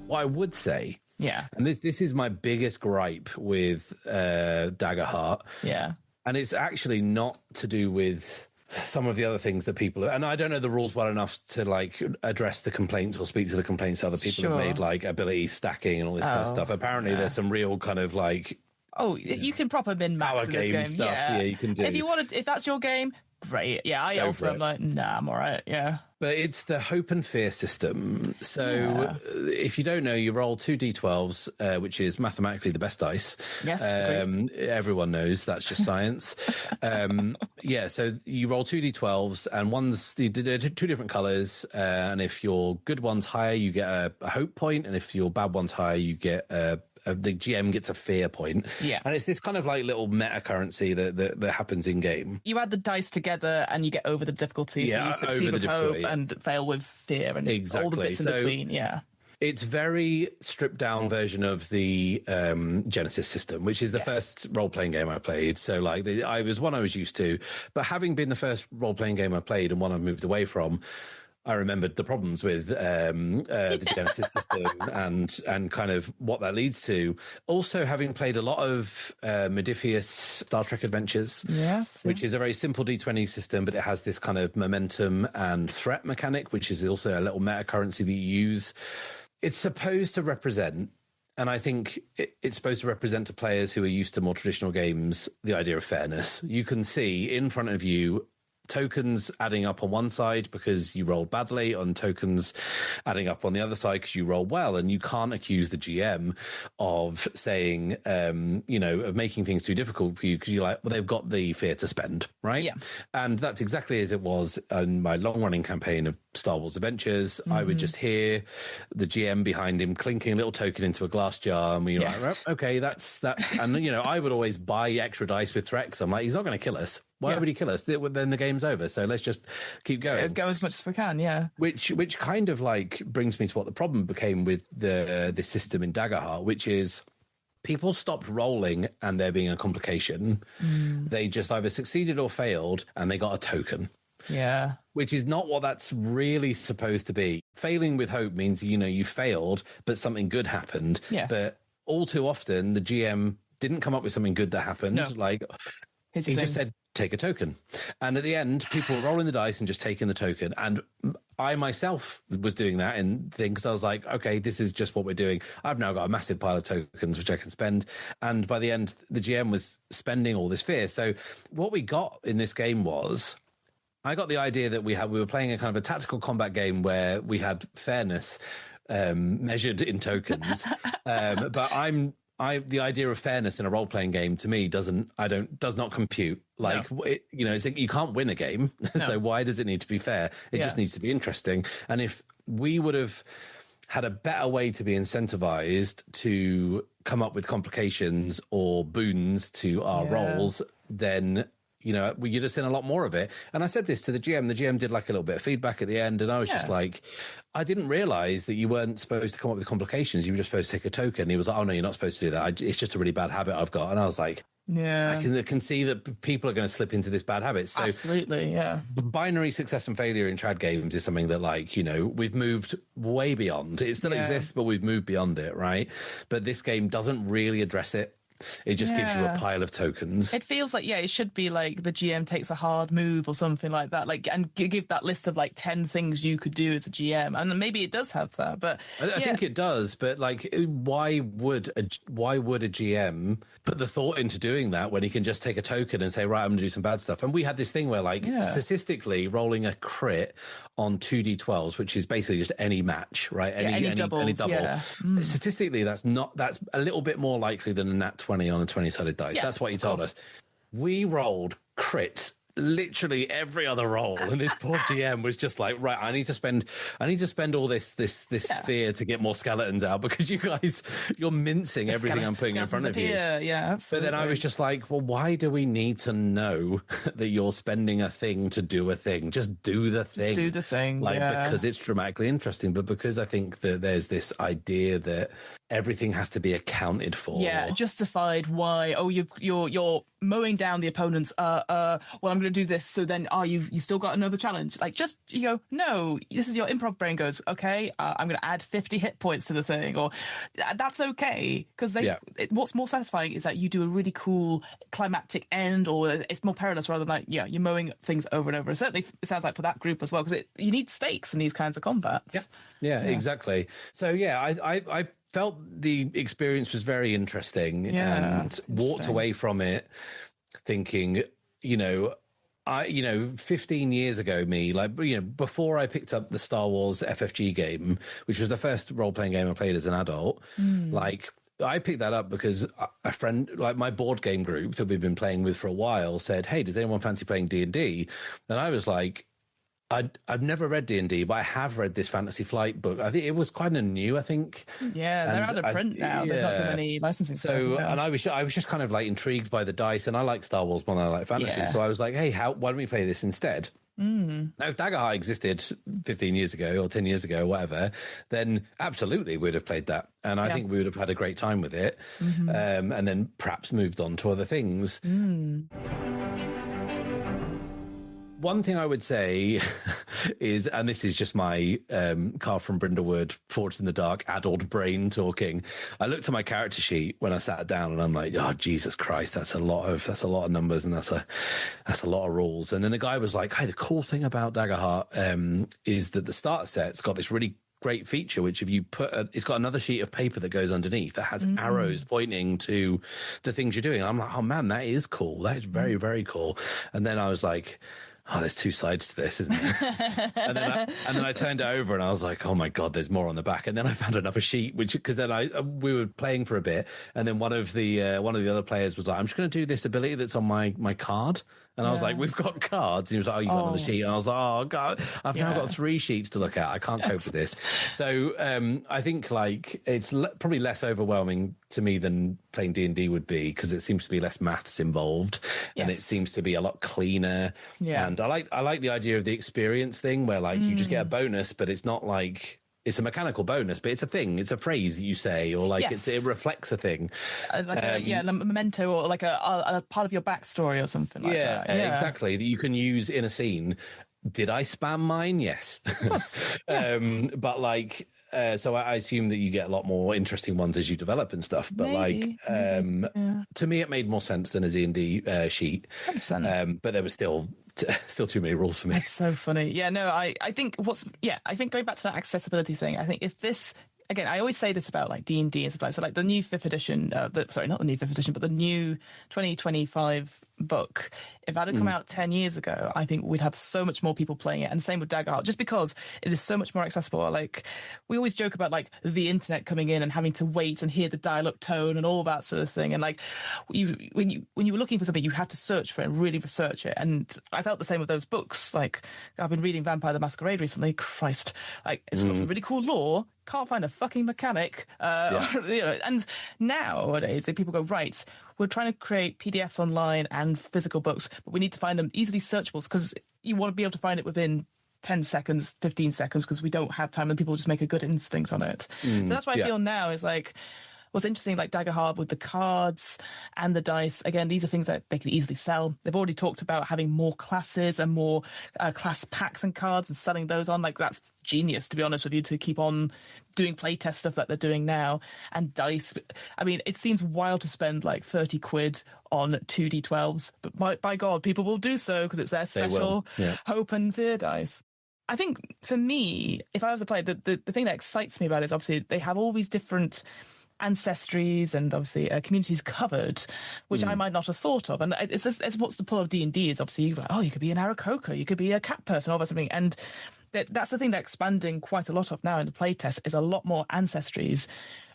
What I would say, and this is my biggest gripe with Daggerheart, and it's actually not to do with some of the other things that people, and I don't know the rules well enough to like address the complaints or speak to the complaints other people have made, like ability stacking and all this kind of stuff. Apparently, there's some real kind of like. Oh, you can proper min-max in this game stuff. Yeah, you can do. If that's your game, great. Yeah, I also am like, nah, I'm all right. Yeah. But it's the hope and fear system. So if you don't know, you roll 2d12s, which is mathematically the best dice. Yes, everyone knows that's just science. So you roll 2d12s, and one's two different colors. And if your good one's higher, you get a hope point, and if your bad one's higher, you get the GM gets a fear point. Yeah. And it's this kind of like little meta currency that happens in game. You add the dice together and you get over the difficulty. So you succeed with hope and fail with fear and all the bits in between. Yeah. It's very stripped down version of the Genesis system, which is the first role-playing game I played. So like I was used to, but having been the first role-playing game I played and one I've moved away from, I remembered the problems with the Genesis system and kind of what that leads to. Also, having played a lot of Modiphius Star Trek Adventures, which is a very simple D20 system, but it has this kind of momentum and threat mechanic, which is also a little meta currency that you use. It's supposed to represent, and I think it's supposed to represent to players who are used to more traditional games, the idea of fairness. You can see in front of you tokens adding up on one side because you rolled badly, on tokens adding up on the other side because you rolled well, and you can't accuse the GM of saying, of making things too difficult for you because you're like, well, they've got the fear to spend, right? Yeah. And that's exactly as it was in my long-running campaign of Star Wars Adventures. I would just hear the GM behind him clinking a little token into a glass jar, and we're like, well, okay, that's, and I would always buy extra dice with threat because I'm like, he's not going to kill us. Why would he kill us? Then the game's over. So let's just keep going. Let's go as much as we can. Yeah. Which kind of like brings me to what the problem became with this system in Daggerheart, which is people stopped rolling and there being a complication. They just either succeeded or failed, and they got a token. Yeah. Which is not what that's really supposed to be. Failing with hope means, you failed, but something good happened. Yes. But all too often, the GM didn't come up with something good that happened. No. Like, he just said, take a token. And at the end, people were rolling the dice and just taking the token. And I myself was doing that in things. I was like, okay, this is just what we're doing. I've now got a massive pile of tokens, which I can spend. And by the end, the GM was spending all this fear. So what we got in this game was, I got the idea that we were playing a kind of a tactical combat game where we had fairness measured in tokens. But the idea of fairness in a role-playing game to me does not compute. Like, no. It's like you can't win a game. No. So why does it need to be fair? It just needs to be interesting. And if we would have had a better way to be incentivized to come up with complications or boons to our roles, then you'd have seen a lot more of it. And I said this to the GM. The GM did like a little bit of feedback at the end, and I was just like, I didn't realize that you weren't supposed to come up with complications. You were just supposed to take a token. He was like, oh no, you're not supposed to do that. It's just a really bad habit I've got. And I was like, I can see that people are going to slip into this bad habit. So absolutely, yeah. Binary success and failure in trad games is something that, we've moved way beyond. It still exists, but we've moved beyond it, right? But this game doesn't really address it. It just gives you a pile of tokens. It feels like, it should be like the GM takes a hard move or something like that, like, and give that list of like 10 things you could do as a GM, and maybe it does have that, but I think it does. But like, why would a GM put the thought into doing that when he can just take a token and say, right, I'm going to do some bad stuff? And we had this thing where, like, statistically, rolling a crit on 2d12s, which is basically just any match, right? Any double. Statistically, that's a little bit more likely than a nat 20 on a 20-sided dice. That's what he told us. We rolled crits literally every other roll, and this poor GM was just like, right, I need to spend all this sphere to get more skeletons out, because you guys, you're mincing everything I'm putting in front of you. Yeah, absolutely. But then I was just like, well, why do we need to know that you're spending a thing to do a thing? Just do the thing. Just do the thing, because it's dramatically interesting, but because I think that there's this idea that everything has to be accounted for. Yeah, justified why. Oh, you're mowing down the opponents. Well, I'm going to do this. So then, you still got another challenge? Like, just you go. No, this is your improv brain goes. Okay, I'm going to add 50 hit points to the thing, or that's okay, because what's more satisfying is that you do a really cool climactic end, or it's more perilous rather than like you're mowing things over and over. And certainly, it sounds like for that group as well, because you need stakes in these kinds of combats. Yeah, exactly. So I felt the experience was very interesting, and walked away from it thinking, 15 years ago, before I picked up the Star Wars FFG game, which was the first role-playing game I played as an adult, I picked that up because a friend, like my board game group that we've been playing with for a while, said, hey, does anyone fancy playing D&D? And I was like, I've never read D&D, but I have read this Fantasy Flight book. I think it was kind of new, I think. Yeah, they're out of print now. They've not done any licensing stuff. And I was just kind of like intrigued by the dice, and I like Star Wars more than I like fantasy. So I was like, hey, why don't we play this instead? Now, if Daggerheart existed 15 years ago or 10 years ago, whatever, then absolutely we'd have played that. And I think we would have had a great time with it. And then perhaps moved on to other things. One thing I would say is, and this is just my Carl from Brindlewood, Forged in the Dark, addled brain talking. I looked at my character sheet when I sat down, and I'm like, oh, Jesus Christ, that's a lot of numbers, and that's a lot of rules. And then the guy was like, hey, the cool thing about Daggerheart is that the starter set's got this really great feature, which if you it's got another sheet of paper that goes underneath that has arrows pointing to the things you're doing. And I'm like, oh man, that is cool. That is very, very cool. And then I was like, oh, there's two sides to this, isn't there? and then I turned it over, and I was like, oh my God, there's more on the back. And then I found another sheet, because then we were playing for a bit, and then one of the other players was like, I'm just going to do this ability that's on my card. And I was like, we've got cards. And he was like, oh, you got another sheet. And I was like, oh, God, I've now got 3 sheets to look at. I can't cope with this. So I think like it's probably less overwhelming to me than playing D&D would be, because it seems to be less maths involved, and it seems to be a lot cleaner. And I like the idea of the experience thing, where like you just get a bonus, but it's not like... It's a mechanical bonus, but it's a thing. It's a phrase you say, or like it reflects a thing. Like a memento, or like a part of your backstory or something like that. Yeah, exactly. That you can use in a scene. Did I spam mine? Yes. But like... so I assume that you get a lot more interesting ones as you develop and stuff. But to me, it made more sense than a D&D sheet. But there was still too many rules for me. That's so funny. Yeah, no, I think going back to that accessibility thing, I think if this... Again, I always say this about like D&D and stuff. So like the new 5th edition, not the new 5th edition, but the new 2025 book, if that had come out 10 years ago, I think we'd have so much more people playing it. And same with Daggerheart, just because it is so much more accessible. Like, we always joke about like the internet coming in and having to wait and hear the dial-up tone and all that sort of thing. And like, when you were looking for something, you had to search for it and really research it. And I felt the same with those books. Like, I've been reading Vampire the Masquerade recently. Christ, like, it's got some really cool lore. Can't find a fucking mechanic. And nowadays, people go, right, we're trying to create PDFs online and physical books, but we need to find them easily searchable, because you want to be able to find it within 10 seconds, 15 seconds, because we don't have time, and people just make a good instinct on it. So that's why I feel now is like, what's interesting, like Daggerheart with the cards and the dice, again, these are things that they can easily sell. They've already talked about having more classes and more class packs and cards and selling those on. Like, that's genius, to be honest with you, to keep on doing playtest stuff that they're doing now. And dice, I mean, it seems wild to spend like 30 quid on 2d12s, but by God, people will do so because it's their special hope and fear dice. I think for me, if I was a player, the thing that excites me about it is obviously they have all these different ancestries and obviously communities covered, which I might not have thought of. And it's what's the pull of D&D is obviously, you could be an Aarakocra, you could be a cat person, all that something. And that's the thing they're expanding quite a lot of now in the playtest is a lot more ancestries.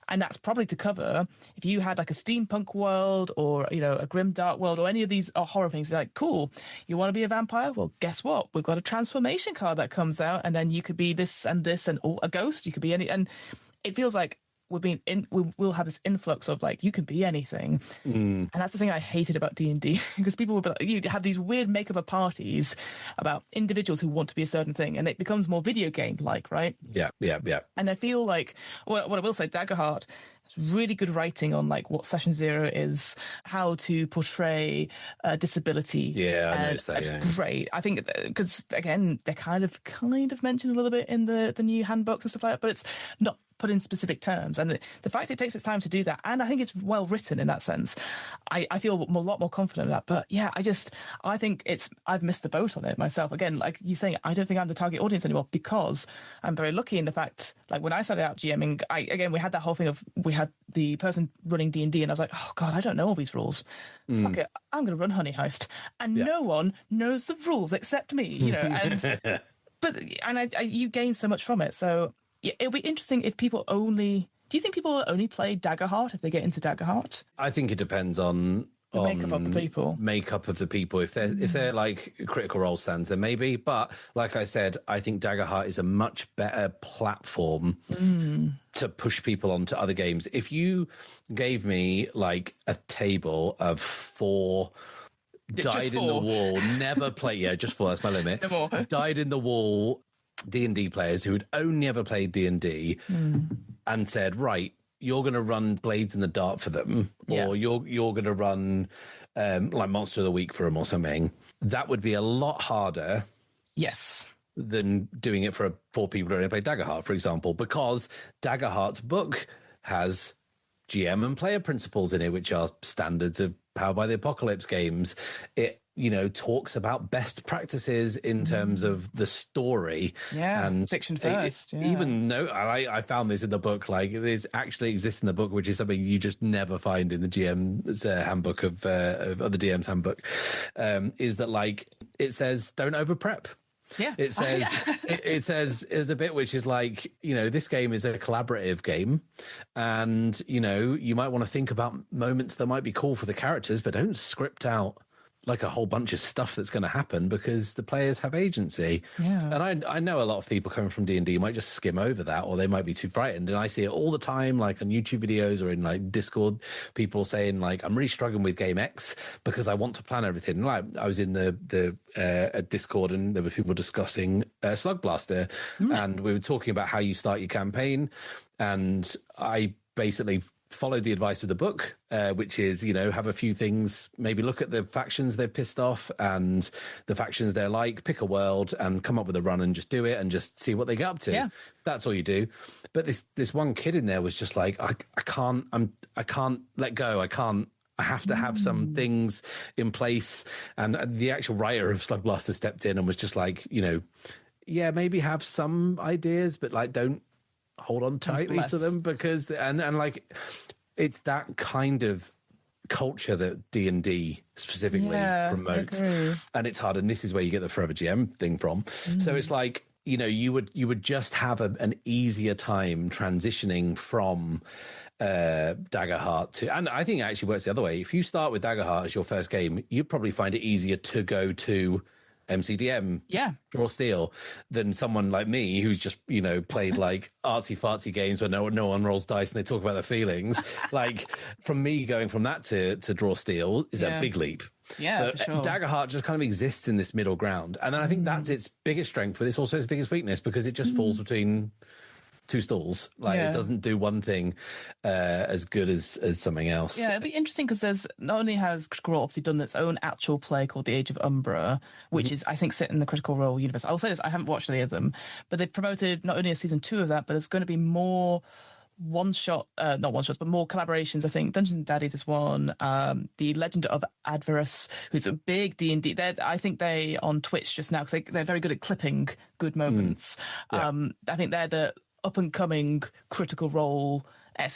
And that's probably to cover if you had like a steampunk world or, a grim dark world or any of these horror things. You're like, cool, you want to be a vampire? Well, guess what? We've got a transformation card that comes out, and then you could be this and this, and a ghost. You could be any, and it feels like we'll have this influx of like you can be anything, and that's the thing I hated about D&D because people would be like, you have these weird makeover parties about individuals who want to be a certain thing, and it becomes more video game like, right? Yeah. And I feel like what I will say, Daggerheart, really good writing on like what Session Zero is, how to portray disability. Yeah, I noticed that. Yeah, great. I think because again, they're kind of mentioned a little bit in the new handbooks and stuff like that, but it's not put in specific terms. And the fact it takes its time to do that, and I think it's well written in that sense, I feel a lot more confident in that. But yeah, I think I've missed the boat on it myself. Again, like you saying, I don't think I'm the target audience anymore because I'm very lucky in the fact, like when I started out GMing, we had that whole thing of we had the person running D&D, and I was like, oh God, I don't know all these rules. Fuck it, I'm going to run Honey Heist, and no one knows the rules except me, And you gain so much from it. So yeah, it'll be interesting if people only. Do you think people will only play Daggerheart if they get into Daggerheart? I think it depends on the makeup of the people. Makeup of the people. If they're like Critical Role stands, then maybe. But like I said, I think Daggerheart is a much better platform to push people onto other games. If you gave me like a table of 4 dyed in the wall, never play. Yeah, just 4. That's my limit. No more. Dyed in the wall D&D players who had only ever played D&D and said, right, you're going to run Blades in the Dark for them, or you're going to run like Monster of the Week for them or something. That would be a lot harder. Yes. Than doing it for 4 people who only play Daggerheart, for example, because Daggerheart's book has GM and player principles in it, which are standards of Powered by the Apocalypse games. It talks about best practices in terms of the story. Yeah, and fiction first. Even though I found this in the book, like this actually exists in the book, which is something you just never find in the GM's handbook of the DM's handbook, is that like it says don't over prep. Yeah, it says it says there's a bit which is like, this game is a collaborative game, and you might want to think about moments that might be cool for the characters, but don't script out like a whole bunch of stuff that's going to happen because the players have agency. Yeah. And I know a lot of people coming from D&D might just skim over that, or they might be too frightened. And I see it all the time, like on YouTube videos or in like Discord, people saying like, I'm really struggling with game X because I want to plan everything. And like I was in the Discord and there were people discussing Slug Blaster and we were talking about how you start your campaign. And I basically followed the advice of the book, which is, have a few things, maybe look at the factions they've pissed off and the factions they're like, pick a world and come up with a run and just do it and just see what they get up to. Yeah. That's all you do. But this one kid in there was just like, I can't let go. I have to have some things in place. And the actual writer of Slug Blaster stepped in and was just like, maybe have some ideas, but like don't hold on tightly to them because and like it's that kind of culture that D&D specifically promotes, and it's hard. And this is where you get the Forever GM thing from. So it's like, you would just have an easier time transitioning from Daggerheart to, and I think it actually works the other way. If you start with Daggerheart as your first game, you'd probably find it easier to go to MCDM, Draw Steel, than someone like me who's just, played like artsy fartsy games where no one rolls dice and they talk about their feelings. Like from me going from that to Draw Steel is a big leap. Yeah, but for sure. Daggerheart just kind of exists in this middle ground. And then I think that's its biggest strength, but it's also its biggest weakness because it just falls between two stools. Like it doesn't do one thing as good as something else. Yeah, it'll be interesting because there's not only has Critical Role obviously done its own actual play called The Age of Umbra, which is I think set in the Critical Role universe. I'll say this: I haven't watched any of them, but they've promoted not only a season 2 of that, but there's going to be more not one shots, but more collaborations. I think Dungeons and Daddies is one. The Legend of Adverus, who's a big D&D. I think they on Twitch just now because they're very good at clipping good moments. I think they're the up and coming Critical Role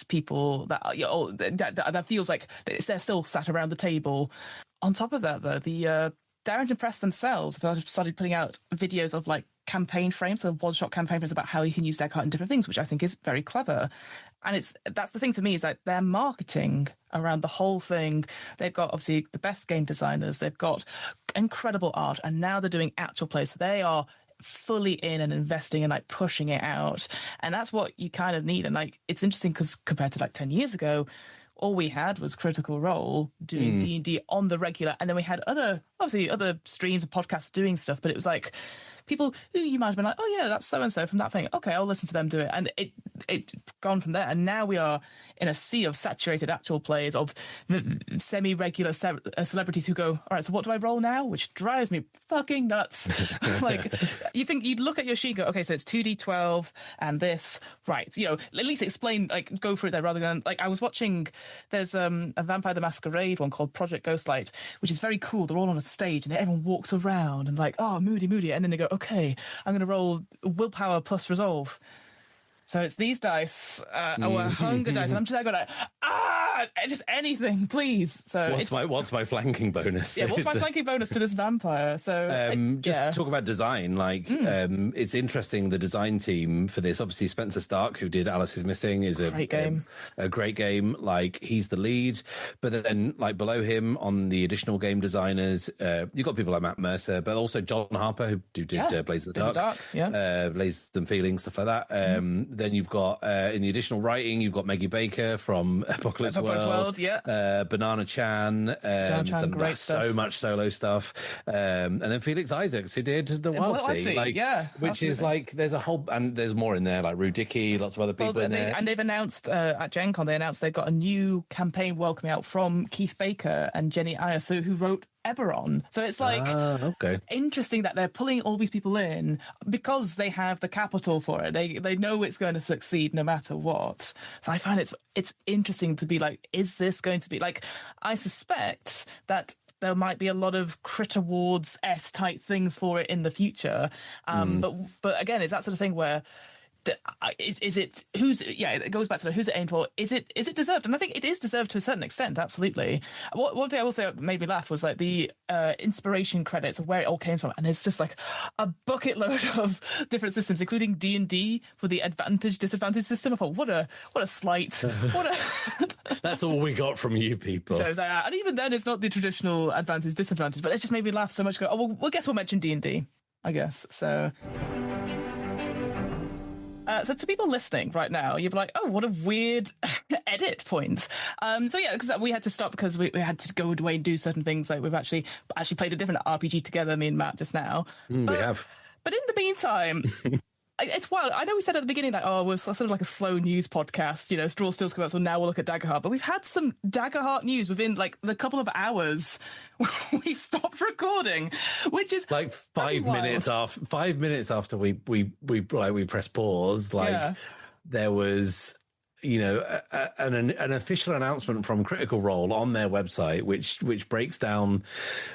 people that feels like they're still sat around the table. On top of that, though, the Darrington Press themselves have started putting out videos of like campaign frames, so one-shot campaign frames about how you can use Daggerheart in different things, which I think is very clever. And that's the thing for me is that their marketing around the whole thing. They've got obviously the best game designers, they've got incredible art, and now they're doing actual plays. So they are fully in and investing and like pushing it out, and that's what you kind of need. And like it's interesting because compared to like 10 years ago, all we had was Critical Role doing D&D on the regular, and then we had other streams and podcasts doing stuff, but it was like people who you might have been like, oh yeah, that's so and so from that thing, okay, I'll listen to them do it, and it gone from there. And now we are in a sea of saturated actual plays of semi-regular celebrities who go, all right, so what do I roll now? Which drives me fucking nuts. Like you'd look at your sheet and go, okay, so it's 2d12 and this, right, at least explain, like go through it there rather than like I was watching, there's a Vampire the Masquerade one called Project Ghostlight, which is very cool. They're all on a stage and everyone walks around and like, oh, moody, and then they go, okay, I'm going to roll willpower plus resolve. So it's these dice, or hunger dice, and I'm just there going, just anything, please. So what's my flanking bonus? Yeah, what's my flanking bonus to this vampire? So talk about design. Like, it's interesting. The design team for this, obviously Spencer Stark, who did Alice is Missing, is a great game. Like he's the lead, but then like below him on the additional game designers, you've got people like Matt Mercer, but also John Harper, who did Blaze of the Dark, Blaze and Feelings, stuff like that. Then you've got in the additional writing, you've got Maggie Baker from Apocalypse World, Banana Chan, done great stuff. So much solo stuff, and then Felix Isaacs, who did the Wildsea, which absolutely. Is like there's a whole, and there's more in there, like Rue Dickey, lots of other people in there. And they've announced at Gen Con, they've got a new campaign welcoming out from Keith Baker and Jenny Ayasu, who wrote Eberron. So it's like interesting that they're pulling all these people in because they have the capital for it. They know it's going to succeed no matter what. So I find it's interesting to be like, is this going to be like, I suspect that there might be a lot of Crit Awards-esque type things for it in the future. But again, it's that sort of thing where it goes back to who's it aimed for. Is it deserved? And I think it is deserved to a certain extent, absolutely. One thing I also made me laugh was like the inspiration credits of where it all came from, and there's just like a bucket load of different systems, including D&D for the advantage disadvantage system. I thought, what a slight, that's all we got from you people. So it was like, and even then it's not the traditional advantage disadvantage, but it just made me laugh so much. Go, well, guess we'll mention D&D, I guess. So to people listening right now, you're like, oh, what a weird edit point. Because we had to stop because we had to go away and do certain things. Like we've actually played a different RPG together, me and Matt, just now. We have. But in the meantime, it's wild. I know we said at the beginning that, we're sort of like a slow news podcast, Straw Stills come out, so now we'll look at Daggerheart. But we've had some Daggerheart news within like the couple of hours we've stopped recording, which is like 5 minutes after we press pause. There was an official announcement from Critical Role on their website, which breaks down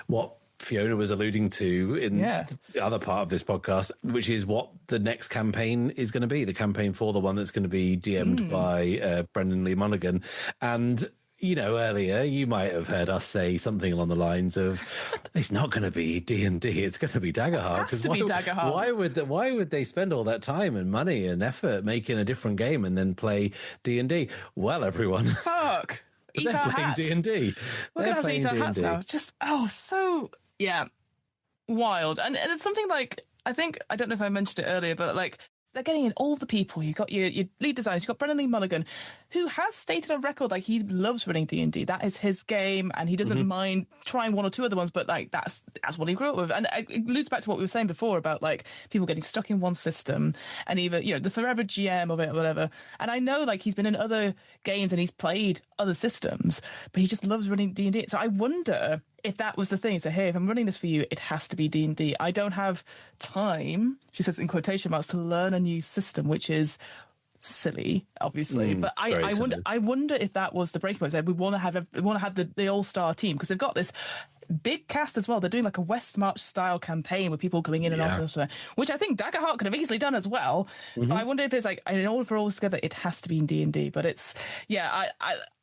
what Fiona was alluding to in the other part of this podcast, which is what the next campaign is going to be, the campaign for the one that's going to be DM'd by Brendan Lee Mulligan. And earlier you might have heard us say something along the lines of, "It's not going to be D&D; it's going to be Daggerheart." Because Daggerheart. Why would they spend all that time and money and effort making a different game and then play D&D? Well, everyone, fuck, eat they're our playing hats. D&D. We're going to have to eat our hats now. It's just wild, and it's something like I don't know if I mentioned it earlier, but like they're getting in all the people. You've got your lead designers, you've got Brennan Lee Mulligan, who has stated on record, like, he loves running D&D. That is his game, and he doesn't mind trying one or two other ones, but, like, that's what he grew up with. And it alludes back to what we were saying before about, like, people getting stuck in one system and either, you know, the forever GM of it or whatever. And I know, like, he's been in other games and he's played other systems, but he just loves running D&D. So I wonder if that was the thing. So, hey, if I'm running this for you, it has to be D&D. I don't have time, she says in quotation marks, to learn a new system, which is silly, obviously. But I wonder if that was the breaking point. We want to have the all-star team, because they've got this big cast as well. They're doing like a West March style campaign with people coming in and off, which I think Daggerheart could have easily done as well. But I wonder if it's like, in order for all together, it has to be in D&D. But it's, I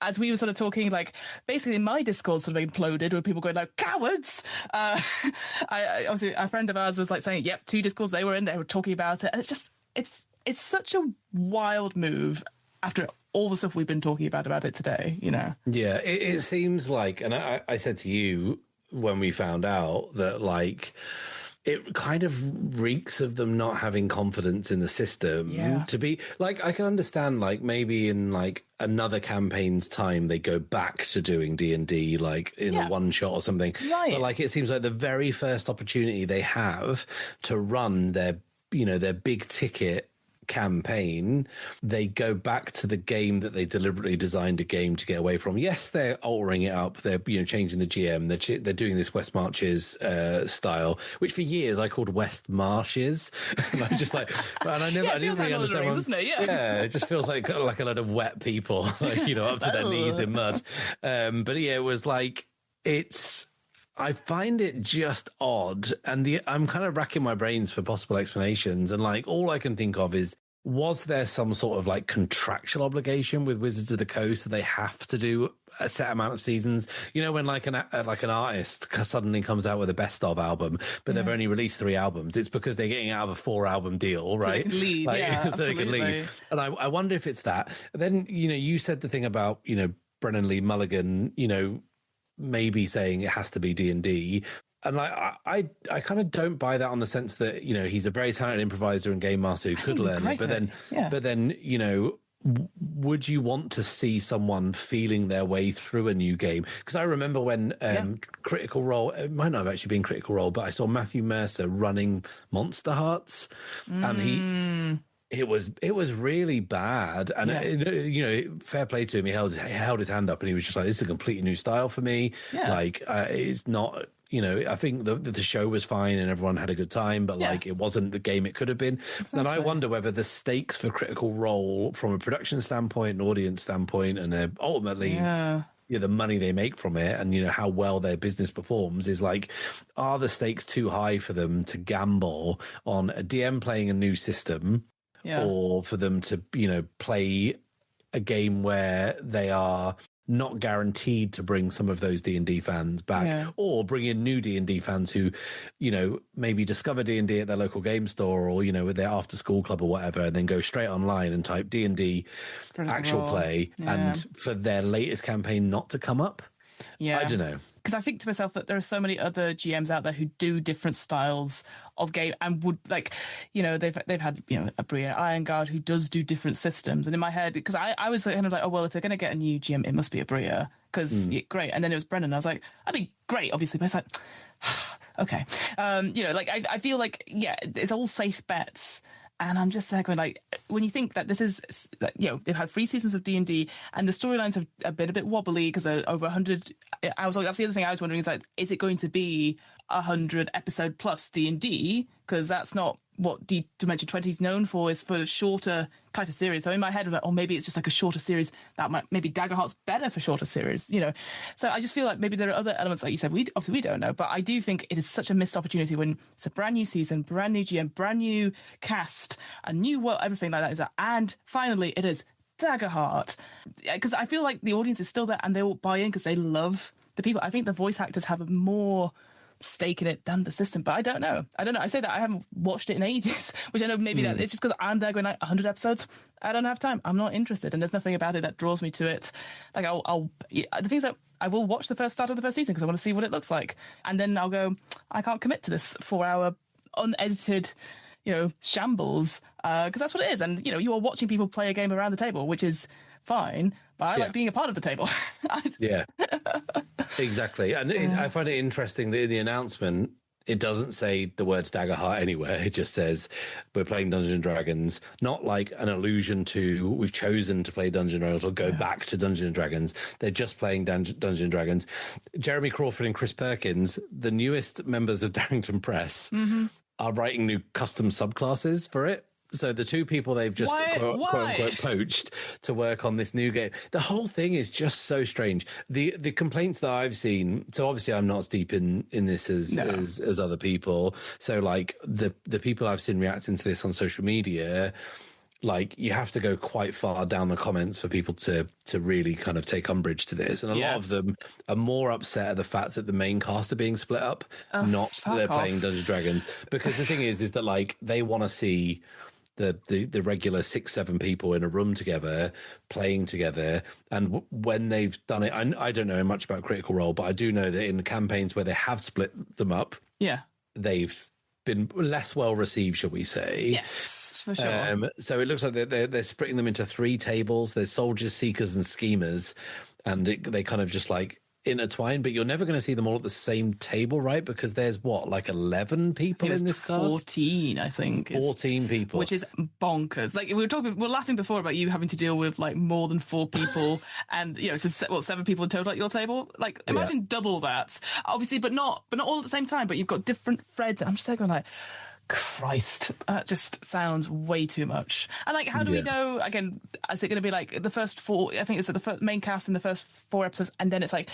as we were sort of talking, like, basically my Discord sort of imploded with people going like, cowards. Obviously a friend of ours was like saying, yep, 2 Discords they were in, they were talking about it, and it's just, it's such a wild move after all the stuff we've been talking about it today, you know? Yeah, it seems like, and I said to you when we found out that, like, it kind of reeks of them not having confidence in the system to be like, I can understand, like, maybe in like another campaign's time they go back to doing D&D, like in a one shot or something. Right. But like, it seems like the very first opportunity they have to run their big ticket campaign, they go back to the game that they deliberately designed a game to get away from. Yes, they're altering it up. They're changing the GM. They're doing this West Marches style, which for years I called West Marshes. And I was just like, and I didn't really understand. Doesn't it? It just feels like a lot of wet people, like, up to their knees in mud. But yeah, it was like, I find it just odd, and I'm kind of racking my brains for possible explanations, and like all I can think of is, was there some sort of like contractual obligation with Wizards of the Coast that they have to do a set amount of seasons? You know, when like an artist suddenly comes out with a best of album, but they've only released 3 albums, it's because they're getting out of a 4-album deal, right? So they can lead, so they can lead. And I wonder if it's that. Then, you said the thing about, Brennan Lee Mulligan, maybe saying it has to be D&D. And like, I kind of don't buy that on the sense that, he's a very talented improviser and game master who could learn it. But then, would you want to see someone feeling their way through a new game? Because I remember when Critical Role, it might not have actually been Critical Role, but I saw Matthew Mercer running Monster Hearts, and it was really bad, and fair play to him. He held his hand up, and he was just like, "This is a completely new style for me." Like, it's not. I think the show was fine and everyone had a good time, but like, it wasn't the game it could have been. Exactly. And I wonder whether the stakes for Critical Role, from a production standpoint, an audience standpoint, and ultimately, the money they make from it, and how well their business performs, is like, are the stakes too high for them to gamble on a DM playing a new system? Or for them to, play a game where they are not guaranteed to bring some of those D&D fans back, or bring in new D&D fans who, maybe discover D&D at their local game store, or, with their after school club or whatever, and then go straight online and type D&D actual play, and for their latest campaign not to come up. I don't know. Because I think to myself that there are so many other GMs out there who do different styles of game, and would, like, they've had, a Bria Ironguard who does do different systems. And in my head, because I was kind of like, oh, well, if they're going to get a new GM, it must be a Bria, because great. And then it was Brennan. I was like, that'd be great, obviously. But it's like, okay. I feel like, it's all safe bets. And I'm just there going, like, when you think that this is, they've had 3 seasons of D&D, and the storylines have been a bit wobbly because they're over 100. That's the other thing I was wondering, is like, is it going to be 100 episode plus D&D? Because that's not what Dimension 20 is known for, is for shorter, tighter series. So in my head, I'm like, oh, maybe it's just like a shorter series. Maybe Daggerheart's better for shorter series, So I just feel like maybe there are other elements, like you said, obviously we don't know, but I do think it is such a missed opportunity when it's a brand new season, brand new GM, brand new cast, a new world, everything like that is that. And finally, it is Daggerheart. Because I feel like the audience is still there and they will buy in because they love the people. I think the voice actors have more stake in it than the system, but I don't know. I say that I haven't watched it in ages, which I know maybe that it's just because I'm there going, like, 100 episodes. I don't have time. I'm not interested, and there's nothing about it that draws me to it. Like, the things that I will watch the start of the first season because I want to see what it looks like, and then I'll go, I can't commit to this 4-hour unedited, shambles, because that's what it is. And you are watching people play a game around the table, which is fine, but I like being a part of the table. Yeah, exactly. And I find it interesting that in the announcement, it doesn't say the words Daggerheart anywhere. It just says we're playing Dungeons and Dragons, not like an allusion to we've chosen to play Dungeons and Dragons or go back to Dungeons and Dragons. They're just playing Dungeons and Dragons. Jeremy Crawford and Chris Perkins, the newest members of Darrington Press, are writing new custom subclasses for it. So the two people they've just quote unquote poached to work on this new game. The whole thing is just so strange. The complaints that I've seen. So obviously I'm not as deep in this as other people. So like the people I've seen reacting to this on social media, like you have to go quite far down the comments for people to really kind of take umbrage to this. And a lot of them are more upset at the fact that the main cast are being split up, not that they're playing Dungeons and Dragons. Because the thing is that like they want to see the regular 6-7 people in a room together playing together, and when they've done it, I don't know much about Critical Role, but I do know that in campaigns where they have split them up, they've been less well received, shall we say? Yes, for sure. So it looks like they're splitting them into 3 tables. There's soldiers, seekers, and schemers, and they kind of just like intertwine, but you're never going to see them all at the same table, right? Because there's like 11 people in this cast? 14, I think. 14 people. Which is bonkers. Like we were laughing before about you having to deal with like more than 4 people and so 7 people in total at your table. Like imagine double that. Obviously, but not all at the same time, but you've got different threads. I'm just there going like, Christ, that just sounds way too much. And like, how do we know? Again, is it going to be like the first 4? I think it's the first main cast in the first 4 episodes, and then it's like,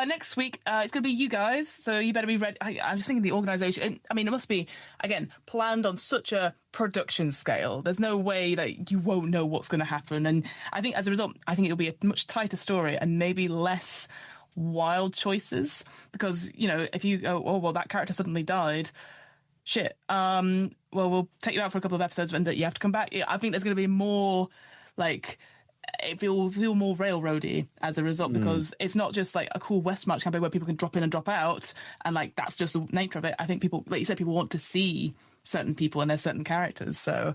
next week it's going to be you guys, so you better be ready. I'm just thinking the organisation. I mean, it must be again planned on such a production scale. There's no way that you won't know what's going to happen. And I think as a result, I think it'll be a much tighter story and maybe less wild choices, because if you go, oh well, that character suddenly died. Shit. Well, we'll take you out for a couple of episodes and you have to come back. I think there's going to be more, like, it will feel more railroady as a result, because it's not just like a cool West March campaign where people can drop in and drop out, and like that's just the nature of it. I think people, like you said, people want to see certain people and their certain characters. So,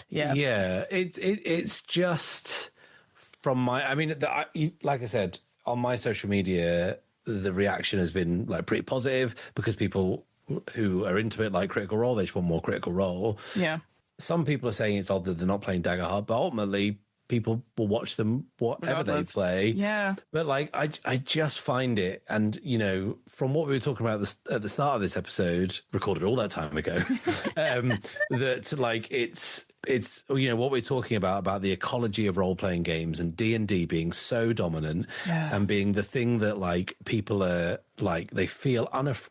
it's just from my. I mean, like I said, on my social media, the reaction has been like pretty positive because people who are into it like Critical Role, they just want more Critical Role. Yeah. Some people are saying it's odd that they're not playing Daggerheart, but ultimately people will watch them whatever they play. Yeah. But like, I just find it, and from what we were talking about at the start of this episode, recorded all that time ago, that like it's what we're talking about the ecology of role-playing games and D&D being so dominant and being the thing that like people are like they feel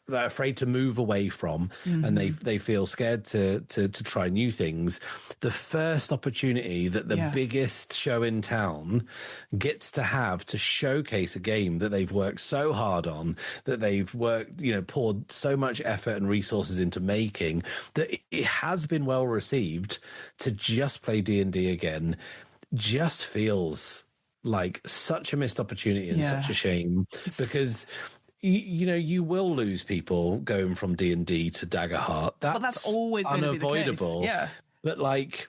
they're afraid to move away from, and they feel scared to try new things. The first opportunity that the biggest show in town gets to have to showcase a game that they've worked so hard on, that they've worked, poured so much effort and resources into making, that it has been well received, to just play D&D again just feels like such a missed opportunity and such a shame, because you will lose people going from D&D to Daggerheart. That's always unavoidable. Be the case. Yeah. But like,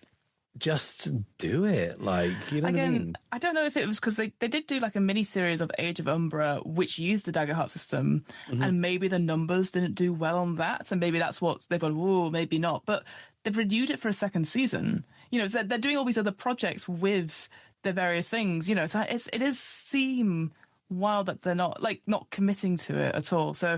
just do it. Like, you know what I mean? I don't know if it was because they did do like a mini series of Age of Umbra, which used the Daggerheart system, and maybe the numbers didn't do well on that, and maybe that's what they've gone, whoa, maybe not. But they've renewed it for a second season. So they're doing all these other projects with the various things. So it does seem wild that they're not committing to it at all. So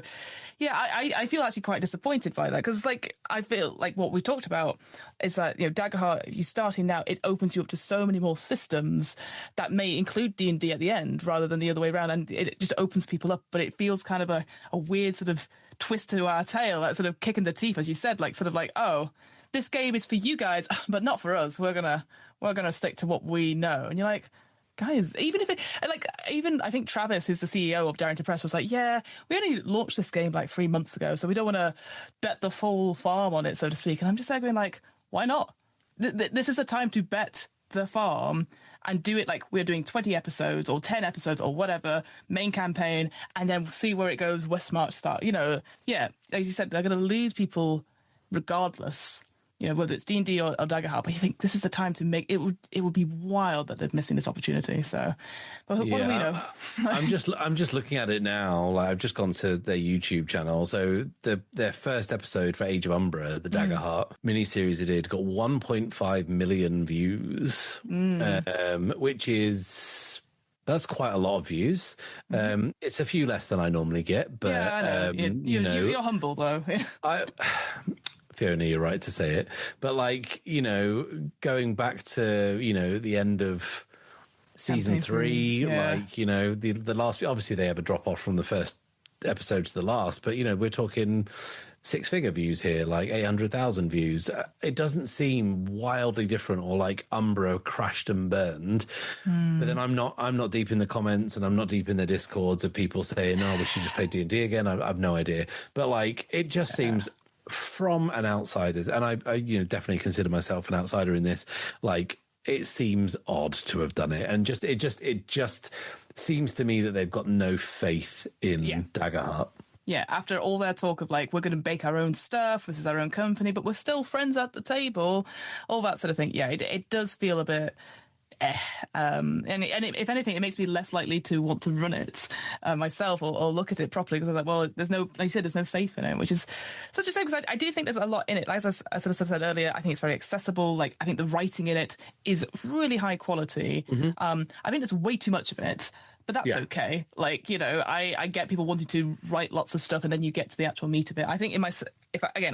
I feel actually quite disappointed by that, because like I feel like what we talked about is that Daggerheart, if you're starting now, it opens you up to so many more systems that may include D&D at the end rather than the other way around, and it just opens people up. But it feels kind of a weird sort of twist to our tail, that sort of kick in the teeth, as you said, like sort of like, oh, this game is for you guys but not for us. We're gonna stick to what we know. And you're like, guys, even if I think Travis, who's the CEO of Darrington Press, was like, yeah, we only launched this game like 3 months ago, so we don't want to bet the full farm on it, so to speak. And I'm just there going like, why not? This is the time to bet the farm and do it like we're doing 20 episodes or 10 episodes or whatever, main campaign, and then see where it goes, West March start. As you said, they're going to lose people regardless. whether it's D&D or Daggerheart, but you think this is the time to make it. Would be wild that they're missing this opportunity. So, but what do we know? I'm just looking at it now. Like, I've just gone to their YouTube channel. So their first episode for Age of Umbra, the Daggerheart miniseries they did, got 1.5 million views, which is. That's quite a lot of views. It's a few less than I normally get, but I know. You're humble though. Fiona, you're right to say it, but like, going back to the end of season 3, like the last. Obviously, they have a drop off from the first episode to the last, but we're talking 6-figure views here, like 800,000 views. It doesn't seem wildly different, or like Umbra crashed and burned. But then I'm not deep in the comments, and I'm not deep in the discords of people saying, "Oh, we should just play D&D again." I've no idea, but like it just seems from an outsider's, and I definitely consider myself an outsider in this. Like, it seems odd to have done it, and it just seems to me that they've got no faith in Daggerheart. Yeah, after all their talk of like, we're going to bake our own stuff, this is our own company, but we're still friends at the table, all that sort of thing. Yeah, it does feel a bit and if anything, it makes me less likely to want to run it myself or look at it properly, because I was like, well, there's no, like you said, there's no faith in it, which is such a shame, because I do think there's a lot in it. Like as I sort of said earlier, I think it's very accessible. Like, I think the writing in it is really high quality. I think there's way too much of it. But that's okay. Like, I get people wanting to write lots of stuff, and then you get to the actual meat of it. I think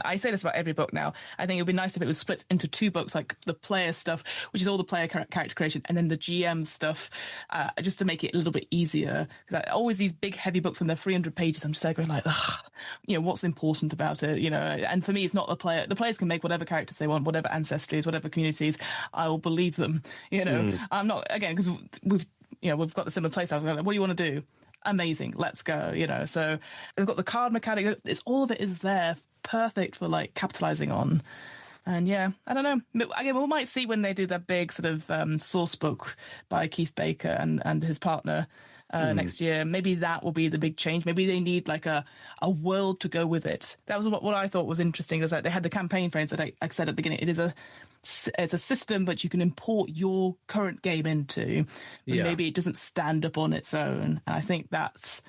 I say this about every book now, I think it would be nice if it was split into 2 books, like the player stuff, which is all the player character creation, and then the GM stuff, just to make it a little bit easier. Because always these big, heavy books when they're 300 pages, I'm just like going like, what's important about it? And for me, it's not the player. The players can make whatever characters they want, whatever ancestries, whatever communities. I will believe them. I'm not, again, because we've got the similar playstyle. Like, what do you want to do? Amazing, let's go. So they've got the card mechanic. It's all of it is there, perfect for like capitalizing on. And I don't know. Again, we might see when they do that big sort of source book by Keith Baker and his partner next year. Maybe that will be the big change. Maybe they need like a world to go with it. That was what I thought was interesting. Is that they had the campaign frames that I said at the beginning. It's a system that you can import your current game into, but maybe it doesn't stand up on its own. And I think that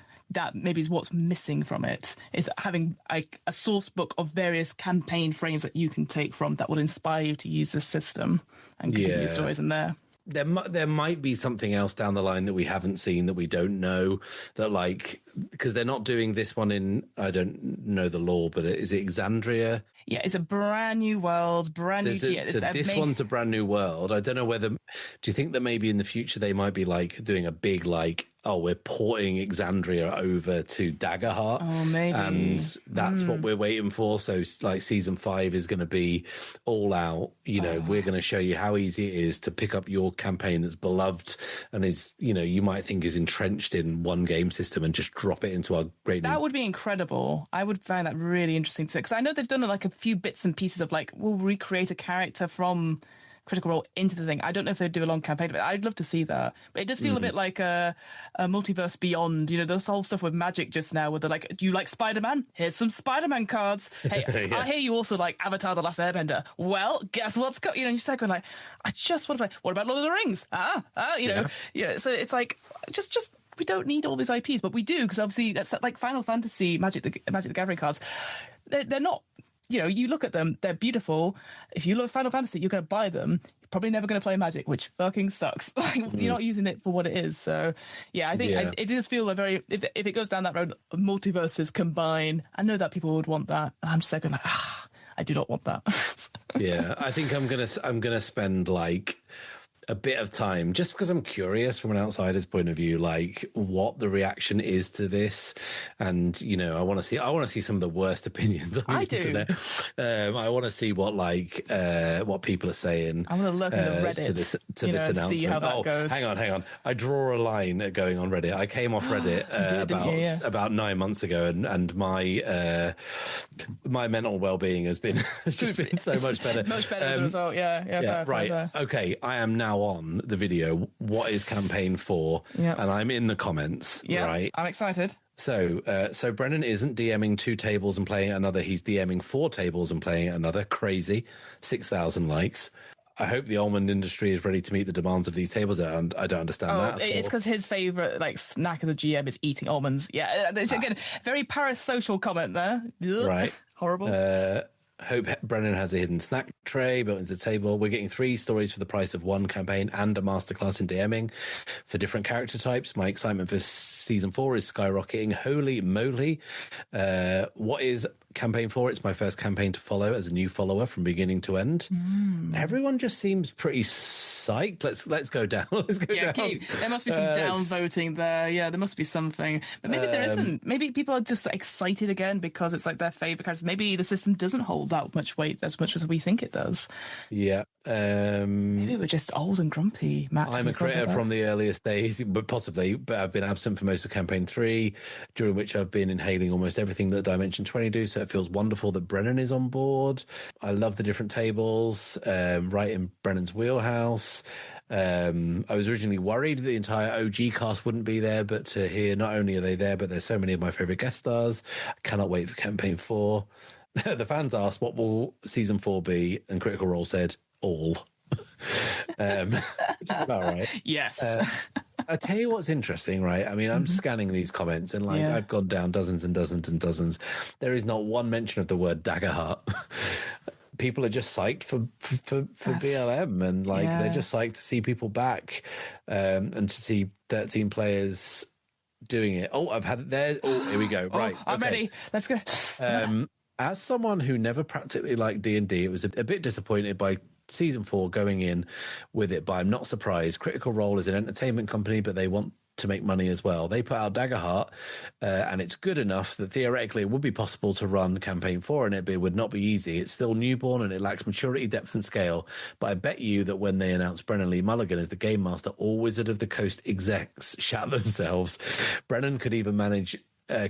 maybe is what's missing from it, is having a source book of various campaign frames that you can take from that will inspire you to use this system and continue your stories in there. There might be something else down the line that we haven't seen, that we don't know, that like, because they're not doing this one in, I don't know the lore, but is it Exandria? Yeah, it's a brand new world, brand new. This one's a brand new world. I don't know whether, do you think that maybe in the future they might be like doing a big like, we're porting Exandria over to Daggerheart. Oh, maybe. And that's what we're waiting for. So like season 5 is going to be all out. We're going to show you how easy it is to pick up your campaign that's beloved and is, you might think is entrenched in one game system, and just drop it into our great new... That would be incredible. I would find that really interesting because I know they've done like a few bits and pieces of like, we'll recreate a character from Critical Role into the thing. I don't know if they'd do a long campaign, but I'd love to see that. But it does feel a bit like a multiverse beyond, this whole stuff with Magic just now, where they're like, do you like Spider-Man? Here's some Spider-Man cards. Hey, I hear you also like Avatar The Last Airbender. Well, guess what's got, you're just like going like, I just want to play, what about Lord of the Rings? So it's like, just we don't need all these IPs, but we do, because obviously that's like Final Fantasy, Magic the Gathering cards. They're not, you look at them, they're beautiful. If you love Final Fantasy, you're going to buy them. You're probably never going to play Magic, which fucking sucks. You're not using it for what it is. So, I think it does feel if it goes down that road, multiverses combine. I know that people would want that. I'm just like, I do not want that. I think I'm gonna spend like a bit of time, just because I'm curious from an outsider's point of view, like what the reaction is to this. And, I want to see some of the worst opinions on the internet. I want to see what people are saying. I want to look at Reddit to this announcement. See how that goes. Hang on. I draw a line at going on Reddit. I came off Reddit about 9 months ago, and my mental well-being has just been so much better. Much better as a result. Yeah. Right. Okay. I am now now on the video, what is campaign 4? Yep. And I'm in the comments, right? I'm excited. So Brennan isn't DMing 2 tables and playing another. He's DMing 4 tables and playing another. Crazy. 6,000 likes. I hope the almond industry is ready to meet the demands of these tables, and I don't understand that. It's because his favourite snack as a GM is eating almonds. Yeah, again, very parasocial comment there. Right. Horrible. Hope Brennan has a hidden snack tray built into the table. We're getting 3 stories for the price of 1 campaign and a masterclass in DMing for different character types. My excitement for season 4 is skyrocketing. Holy moly. What is campaign 4? It's my first campaign to follow as a new follower from beginning to end. Everyone just seems pretty psyched. Let's go down. Let's go down. There must be some down voting there. Yeah, there must be something. But maybe there isn't. Maybe people are just excited again because it's like their favourite characters. Maybe the system doesn't hold that much weight as much as we think it does. Yeah. Maybe we're just old and grumpy, Matt. I'm a creator from the earliest days, but I've been absent for most of campaign 3, during which I've been inhaling almost everything that Dimension 20 do, so it feels wonderful that Brennan is on board. I love the different tables, right in Brennan's wheelhouse. I was originally worried the entire OG cast wouldn't be there, but to hear not only are they there, but there's so many of my favourite guest stars. I cannot wait for campaign 4. The fans asked, what will season 4 be? And Critical Role said, all. Which is about right. Yes. I tell you what's interesting, right? I mean, I'm scanning these comments and I've gone down dozens and dozens and dozens. There is not one mention of the word Daggerheart. People are just psyched for BLM, and they're just psyched to see people back, and to see 13 players doing it. Oh, I've had it there. Oh, here we go. Right. I'm ready. Let's go. As someone who never practically liked D&D, it was a bit disappointed by season 4 going in with it, but I'm not surprised. Critical Role is an entertainment company, but they want to make money as well. They put out Daggerheart, and it's good enough that theoretically it would be possible to run campaign 4 in it, but it would not be easy. It's still newborn and it lacks maturity, depth and scale. But I bet you that when they announced Brennan Lee Mulligan as the game master, all Wizard of the Coast execs shat themselves. Brennan could even manage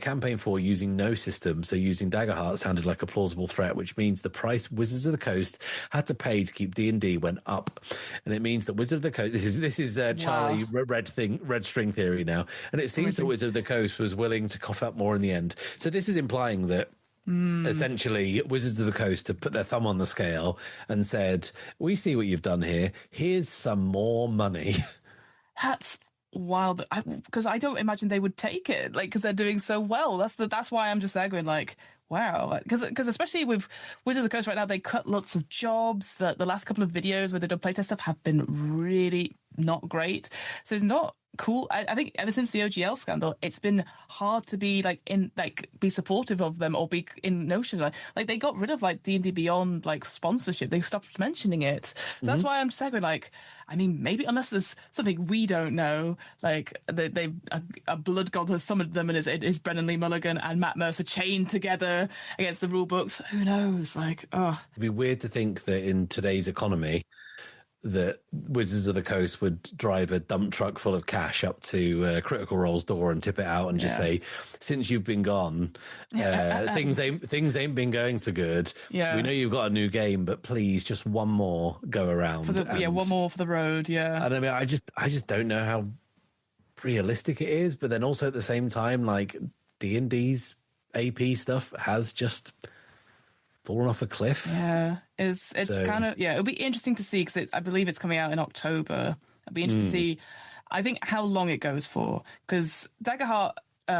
campaign 4 using no system, so using Daggerheart sounded like a plausible threat, which means the price Wizards of the Coast had to pay to keep D&D went up, and it means that Wizards of the Coast, this is Charlie red string theory now, and it seems that Wizards of the Coast was willing to cough up more in the end. So this is implying that essentially Wizards of the Coast have put their thumb on the scale and said, we see what you've done here, here's some more money. That's wild, because I don't imagine they would take it, because they're doing so well. That's why I'm just there going wow, because especially with Wizards of the Coast right now, they cut lots of jobs. The last couple of videos where they've done playtest stuff have been really not great, so it's not cool. I think ever since the OGL scandal, it's been hard to be be supportive of them or be in notion. Like they got rid of D&D Beyond sponsorship. They stopped mentioning it. So that's why I'm saying I mean, maybe unless there's something we don't know, a blood god has summoned them and it is Brennan Lee Mulligan and Matt Mercer chained together against the rule books. Who knows? It'd be weird to think that in today's economy that Wizards of the Coast would drive a dump truck full of cash up to Critical Role's door and tip it out and just say, since you've been gone, things ain't been going so good. Yeah. We know you've got a new game, but please just one more go around. One more for the road. Yeah. And I mean, I just don't know how realistic it is, but then also at the same time, D&D's AP stuff has just fallen off a cliff. Yeah, it's kind of, it'll be interesting to see, because I believe it's coming out in October. It'll be interesting to see, I think, how long it goes for, because Daggerheart,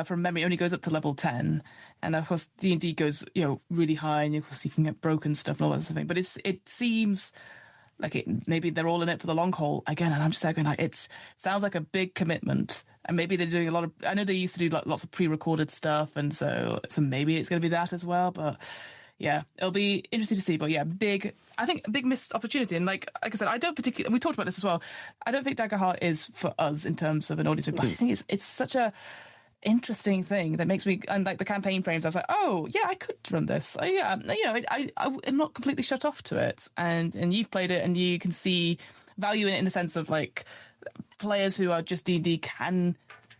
from memory, only goes up to level 10, and of course D&D goes, really high, and of course you can get broken stuff and all that sort of thing, but it seems like maybe they're all in it for the long haul again, and I'm just going it sounds like a big commitment, and maybe they're doing a lot of, I know they used to do lots of pre-recorded stuff, and so maybe it's going to be that as well, but yeah, it'll be interesting to see. But yeah, I think a big missed opportunity. And like I said, I don't particularly, we talked about this as well, I don't think Daggerheart is for us in terms of an audience, but I think it's such a interesting thing that makes me, and the campaign frames, I was like, oh yeah, I could run this. I'm not completely shut off to it. And you've played it and you can see value in it in the sense of players who are just D&D can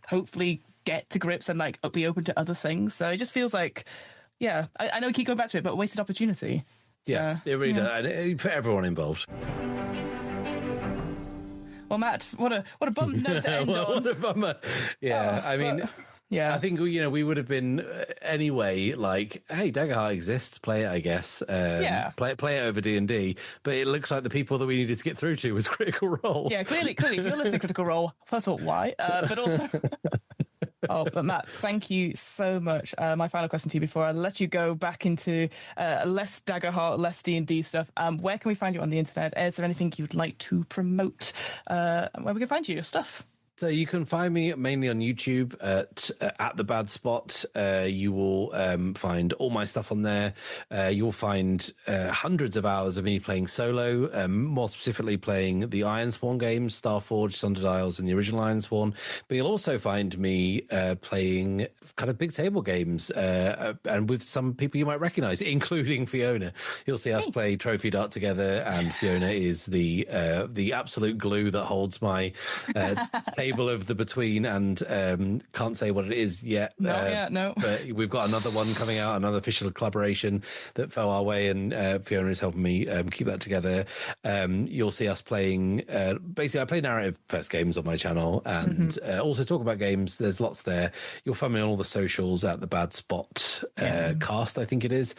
hopefully get to grips and be open to other things. So it just feels like, yeah, I know we keep going back to it, but a wasted opportunity. Yeah, it really does, and for everyone involved. Well, Matt, what a bum note to end on. What a bummer. Yeah, I mean... Yeah, I think we would have been anyway. Like, hey, Daggerheart exists. Play it, I guess. Play it over D&D. But it looks like the people that we needed to get through to was Critical Role. Yeah, clearly, if you're listening to Critical Role, first of all, why? But also, but Matt, thank you so much. My final question to you before I let you go back into less Daggerheart, less D&D stuff. Where can we find you on the internet? Is there anything you'd like to promote? Where we can find you, your stuff? So you can find me mainly on YouTube at The Bad Spot. You will find all my stuff on there. You'll find hundreds of hours of me playing solo, more specifically playing the Ironsworn games, Starforged, Sundered Isles, and the original Ironsworn. But you'll also find me playing kind of big table games and with some people you might recognize, including Fiona. You'll see us play Trophy Dart together, and Fiona is the absolute glue that holds my table of the between, and can't say what it is yet. No. But we've got another one coming out, another official collaboration that fell our way, and Fiona is helping me keep that together. You'll see us playing, basically I play narrative first games on my channel, and also talk about games. There's lots there. You'll find me on all the socials at The Bad Spot cast, I think it is.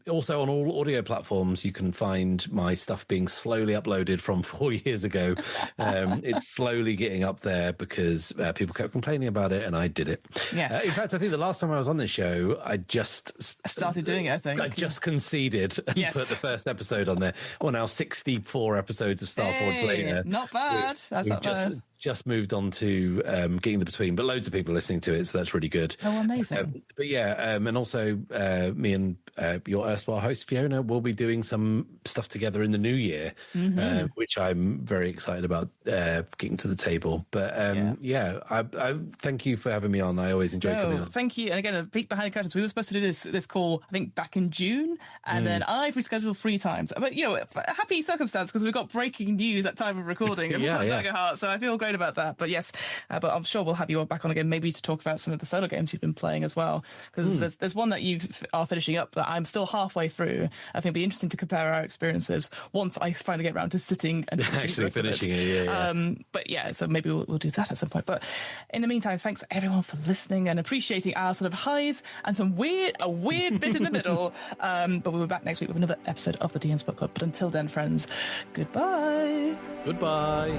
Also on all audio platforms, you can find my stuff being slowly uploaded from 4 years ago. It's slowly getting up there because people kept complaining about it, and I did it. Yes. In fact, I think the last time I was on this show, I just started doing it. I think I just conceded and put the first episode on there. Well, now 64 episodes of Starforged later. Not bad. That's not bad. Just moved on to Getting the Between, but loads of people are listening to it, so that's really good. Oh, amazing. But yeah, and also me and your erstwhile host, Fiona, will be doing some stuff together in the new year, which I'm very excited about getting to the table. But I thank you for having me on. I always enjoy coming on. Thank you. And again, a peek behind the curtains. We were supposed to do this call, I think, back in June, and then I've rescheduled 3 times. But, happy circumstance, because we've got breaking news at time of recording. Daggerheart, so I feel great about that. But yes, but I'm sure we'll have you back on again, maybe to talk about some of the solo games you've been playing as well, because there's one that you are finishing up that I'm still halfway through. I think it'd be interesting to compare our experiences once I finally get around to sitting and actually finishing it. But yeah, so maybe we'll do that at some point. But in the meantime, thanks everyone for listening and appreciating our sort of highs and a weird bit in the middle. But we'll be back next week with another episode of the DM's Book Club. But until then, friends, goodbye. Goodbye.